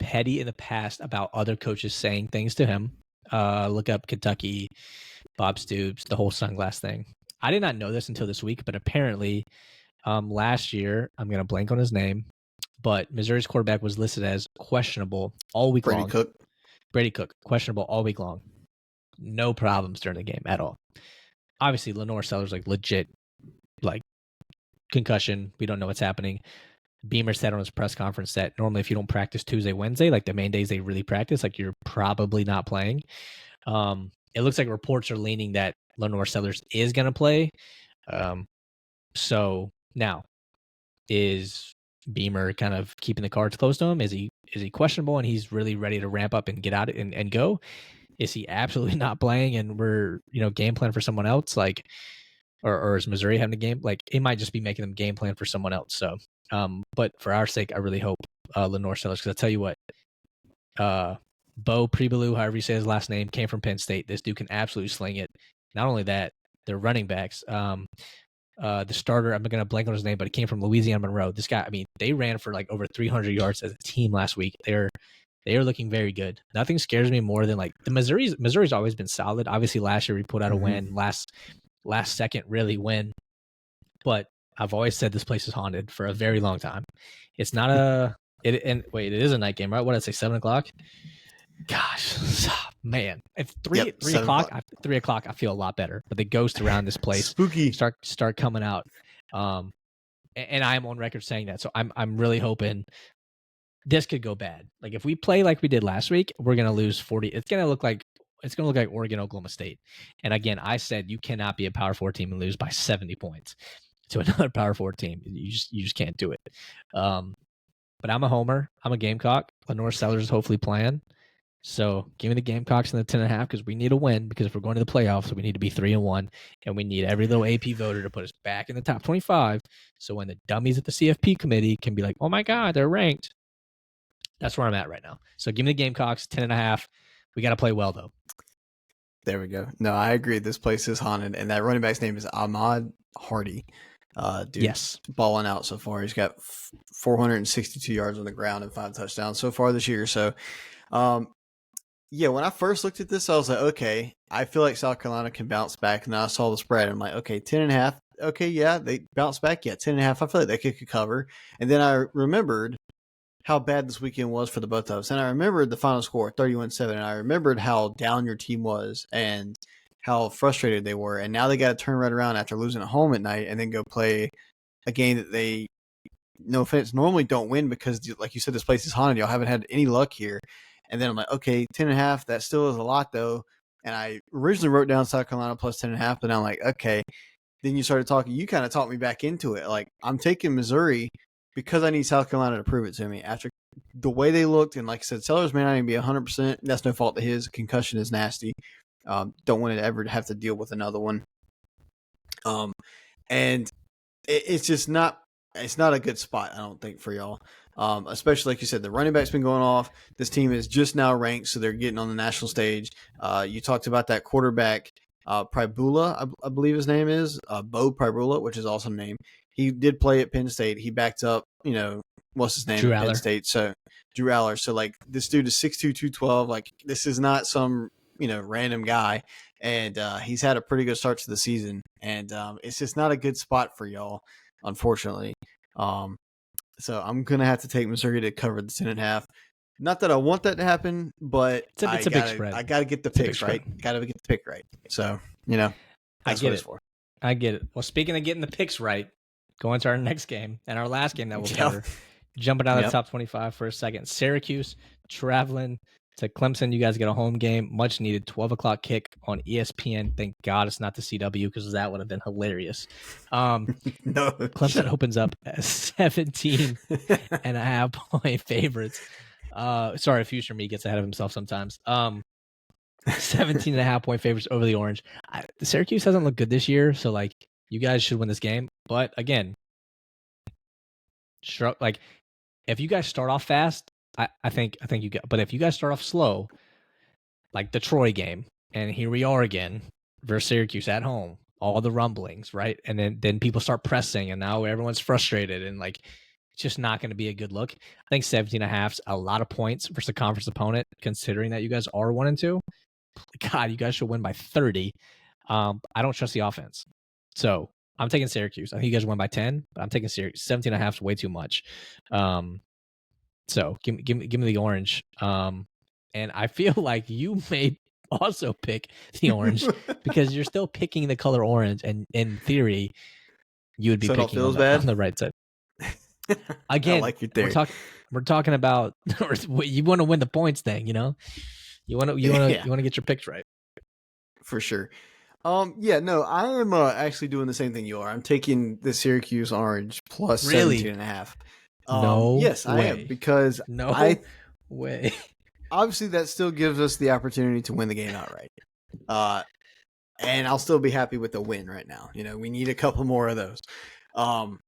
petty in the past about other coaches saying things to him. Look up Kentucky, Bob Stoops, the whole sunglass thing. I did not know this until this week, but apparently last year, I'm going to blank on his name, but Missouri's quarterback was listed as questionable all week long. Brady Cook, questionable all week long. No problems during the game at all. Obviously, Lenore Sellers, like, legit, like, concussion. We don't know what's happening. Beamer said on his press conference that normally if you don't practice Tuesday, Wednesday, like the main days they really practice, like you're probably not playing. It looks like reports are leaning that Lenore Sellers is going to play. So now, is Beamer kind of keeping the cards close to him? Is he questionable and he's really ready to ramp up and get out and go? Is he absolutely not playing and we're game plan for someone else? Like, or is Missouri having a game? Like, it might just be making them game plan for someone else. So, but for our sake, I really hope Lenore Sellers, because I'll tell you what, Bo Pribolu, however you say his last name, came from Penn State. This dude can absolutely sling it. Not only that, they're running backs. The starter, I'm going to blank on his name, but he came from Louisiana Monroe. This guy, I mean, they ran for like over 300 yards as a team last week. They are looking very good. Nothing scares me more than like the Missouri's always been solid. Obviously, last year we put out a win, last second really win. But I've always said this place is haunted for a very long time. It's not it is a night game, right? What did I say, 7:00? Gosh, man, at 3 o'clock, 3 o'clock, I feel a lot better. But the ghosts around this place spooky start coming out. And I'm on record saying that. So I'm really hoping this could go bad. Like if we play like we did last week, we're gonna lose 40. It's gonna look like Oregon, Oklahoma State. And again, I said you cannot be a Power 4 team and lose by 70 points to another Power 4 team. You just can't do it. But I'm a homer. I'm a Gamecock. Lenore Sellers is hopefully playing. So give me the Gamecocks in the 10.5 because we need a win, because if we're going to the playoffs, we need to be 3-1, and we need every little AP voter to put us back in the top 25. So when the dummies at the CFP committee can be like, oh my God, they're ranked. That's where I'm at right now. So give me the Gamecocks, 10.5. We got to play well though. There we go. No, I agree. This place is haunted, and that running back's name is Ahmad Hardy. Dude, yes, balling out so far. He's got 462 yards on the ground and 5 touchdowns so far this year. So, yeah, when I first looked at this, I was like, okay, I feel like South Carolina can bounce back. And then I saw the spread. I'm like, okay, 10.5. Okay, yeah, they bounce back. Yeah, 10.5. I feel like they could cover. And then I remembered how bad this weekend was for the both of us. And I remembered the final score, 31-7. And I remembered how down your team was and how frustrated they were. And now they got to turn right around after losing at home at night and then go play a game that they, no offense, normally don't win because, like you said, this place is haunted. Y'all haven't had any luck here. And then I'm like, okay, 10.5, that still is a lot though. And I originally wrote down South Carolina plus 10.5, but I'm like, okay. Then you started talking, you kind of talked me back into it. Like, I'm taking Missouri because I need South Carolina to prove it to me. After the way they looked, and like I said, Sellers may not even be 100%. That's no fault to his. Concussion is nasty. Don't want to ever have to deal with another one. And it's just not, it's not a good spot, I don't think, for y'all. Especially like you said, the running back's been going off. This team is just now ranked, so they're getting on the national stage. You talked about that quarterback, Pribula, I believe his name is, Bo Pribula, which is an awesome name. He did play at Penn State. He backed up, what's his name at Penn State? So Drew Aller. So like this dude is 6'2", 212. Like this is not some random guy, and he's had a pretty good start to the season. And it's just not a good spot for y'all, unfortunately. So I'm going to have to take Missouri to cover the 10.5. Not that I want that to happen, but it's a big spread. I got to get the picks right. Got to get the pick right. So, that's what it's for. I get it. Well, speaking of getting the picks right, going to our next game and our last game that we'll cover, jumping out of the top 25 for a second. Syracuse traveling to Clemson. You guys get a home game, much needed 12 o'clock kick on ESPN. Thank God it's not the CW because that would have been hilarious. No, Clemson opens up as 17.5 point favorites. Sorry, future me gets ahead of himself sometimes. 17.5 point favorites over the Orange. Syracuse hasn't looked good this year, so like you guys should win this game. But again, like if you guys start off fast, I think you get. But if you guys start off slow, like the Troy game, and here we are again versus Syracuse at home, all the rumblings, right? And then people start pressing, and now everyone's frustrated, and like it's just not going to be a good look. I think 17.5 is a lot of points versus a conference opponent, considering that you guys are 1-2. God, you guys should win by 30. I don't trust the offense, so I'm taking Syracuse. I think you guys win by 10, but I'm taking Syracuse. 17.5 is way too much. So give me the Orange. And I feel like you may also pick the Orange because you're still picking the color orange, and in theory, you would be picking on the right side. Again, I like your theory. we're talking about you want to win the points thing, you know. You want to get your picks right. For sure. Yeah, no, I am actually doing the same thing you are. I'm taking the Syracuse Orange plus Really? 17.5. No yes, way. I am, because no way. Obviously that still gives us the opportunity to win the game outright. And I'll still be happy with the win right now. You know, we need a couple more of those. So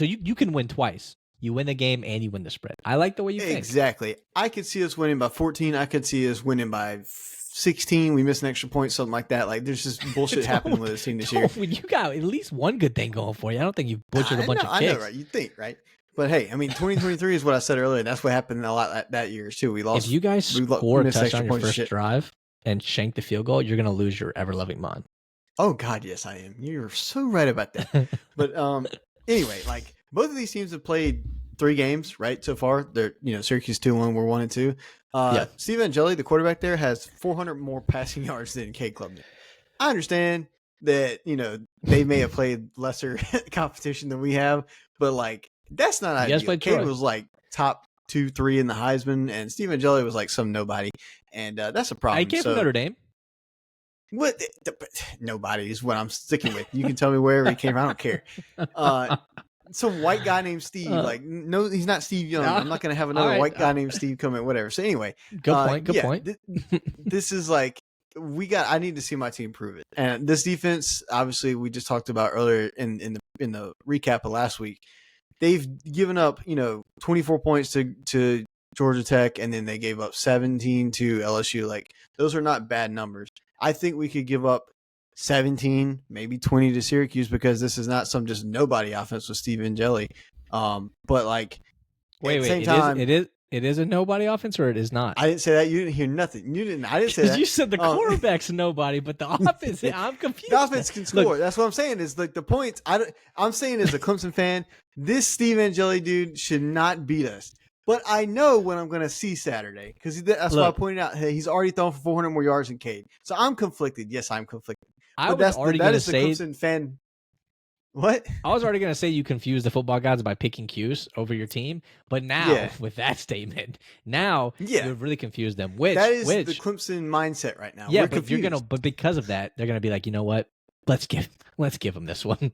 you can win twice. You win the game and you win the spread. I like the way you think. Exactly. I could see us winning by 14. I could see us winning by 16. We miss an extra point, something like that. Like, there's just bullshit happening with this team this year. You got at least one good thing going for you. I don't think you've butchered a bunch of kicks. I know, right? You think, right? But hey, I mean, 2023 is what I said earlier. That's what happened a lot that year too. We lost. If you guys score a touchdown on your first drive and shank the field goal, you're going to lose your ever-loving mind. Oh God, yes, I am. You're so right about that. But anyway, like, both of these teams have played 3 games, right? So far, they're Syracuse 2-1, we're 1-2. Steve Angeli, the quarterback there, has 400 more passing yards than Cade Klubnik. I understand that they may have played lesser competition than we have, but like, that's not ideal. Cade was like top 2-3 in the Heisman, and Steve Angeli was like some nobody, and that's a problem. I came from Notre Dame. What? Nobody is what I'm sticking with. You can tell me wherever he came from. I don't care. Some white guy named Steve. No, he's not Steve Young. I'm not going to have another white guy named Steve come in. Whatever. So anyway, good point. This is like, I need to see my team prove it. And this defense, obviously, we just talked about earlier in the recap of last week. They've given up 24 points to Georgia Tech, and then they gave up 17 to LSU. Like, those are not bad numbers. I think we could give up 17, maybe 20 to Syracuse, because this is not some just nobody offense with Steve Angeli. But like, wait, it is a nobody offense, or it is not? I didn't say that. You didn't hear nothing. I didn't say that. You said the quarterback's nobody, but the offense. I'm confused. The offense can score. That's what I'm saying. Is like the points. I'm saying as a Clemson fan, this Steve Angeli dude should not beat us. But I know when I'm going to see Saturday, because that's why I pointed out, hey, he's already thrown for 400 more yards than Cade. So I'm conflicted. Yes, I'm conflicted. That is the Clemson fan. What? I was already going to say you confuse the football gods by picking Cuse over your team, but now with that statement, you've really confused them. That is the Clemson mindset right now. Yeah, but because of that, they're gonna be like, you know what? Let's give them this one.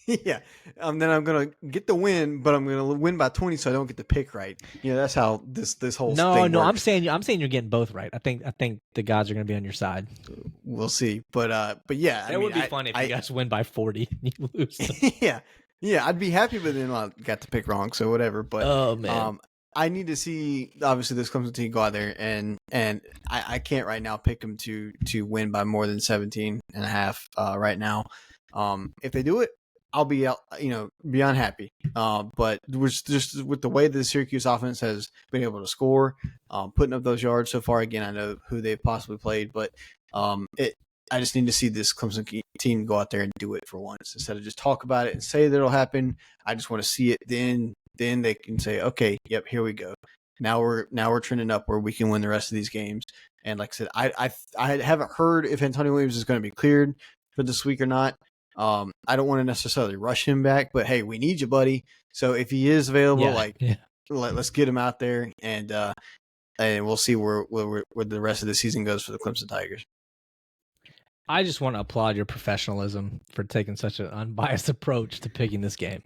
Yeah. Then I'm gonna get the win, but I'm gonna win by 20, so I don't get the pick right. That's how this whole thing works. I'm saying you're getting both right. I think the gods are gonna be on your side. We'll see, but yeah, it would be fun if you guys win by 40 and you lose. yeah, I'd be happy, but then I got the pick wrong, so whatever. But oh man, I need to see obviously this Clemson team go out there and I can't right now pick them to win by more than 17.5 right now. If they do it, I'll be beyond happy. But we're just with the way the Syracuse offense has been able to score, putting up those yards so far. Again, I know who they've possibly played, but I just need to see this Clemson team go out there and do it for once instead of just talk about it and say that it'll happen. I just want to see it. Then they can say, okay, yep, here we go. Now we're trending up where we can win the rest of these games. And like I said, I haven't heard if Antonio Williams is going to be cleared for this week or not. I don't want to necessarily rush him back, but hey, we need you, buddy. So if he is available, let's get him out there, and we'll see where the rest of the season goes for the Clemson Tigers. I just want to applaud your professionalism for taking such an unbiased approach to picking this game.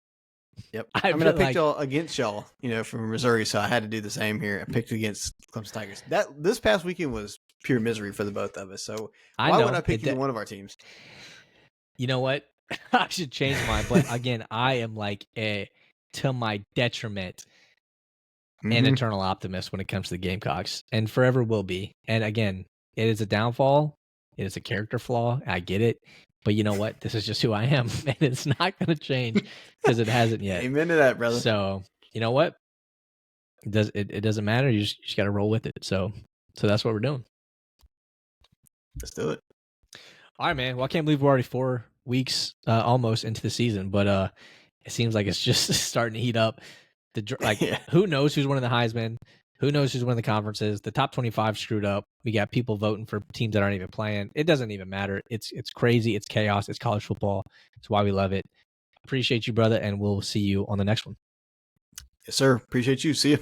Yep. I picked y'all against y'all, from Missouri, so I had to do the same here. I picked against Clemson Tigers. This past weekend was pure misery for the both of us. So why would I pick either one of our teams? You know what? I should change mine. But again, I am like to my detriment, an eternal optimist when it comes to the Gamecocks, and forever will be. And again, it is a downfall. It is a character flaw. I get it. But you know what? This is just who I am, and it's not going to change because it hasn't yet. Amen to that, brother. So you know what? It doesn't matter. You just got to roll with it. So that's what we're doing. Let's do it. All right, man. Well, I can't believe we're already 4 weeks almost into the season, but it seems like it's just starting to heat up. Who knows who's winning the Heisman? Who knows who's winning the conferences? The top 25 screwed up. We got people voting for teams that aren't even playing. It doesn't even matter. It's crazy. It's chaos. It's college football. It's why we love it. Appreciate you, brother, and we'll see you on the next one. Yes, sir. Appreciate you. See you.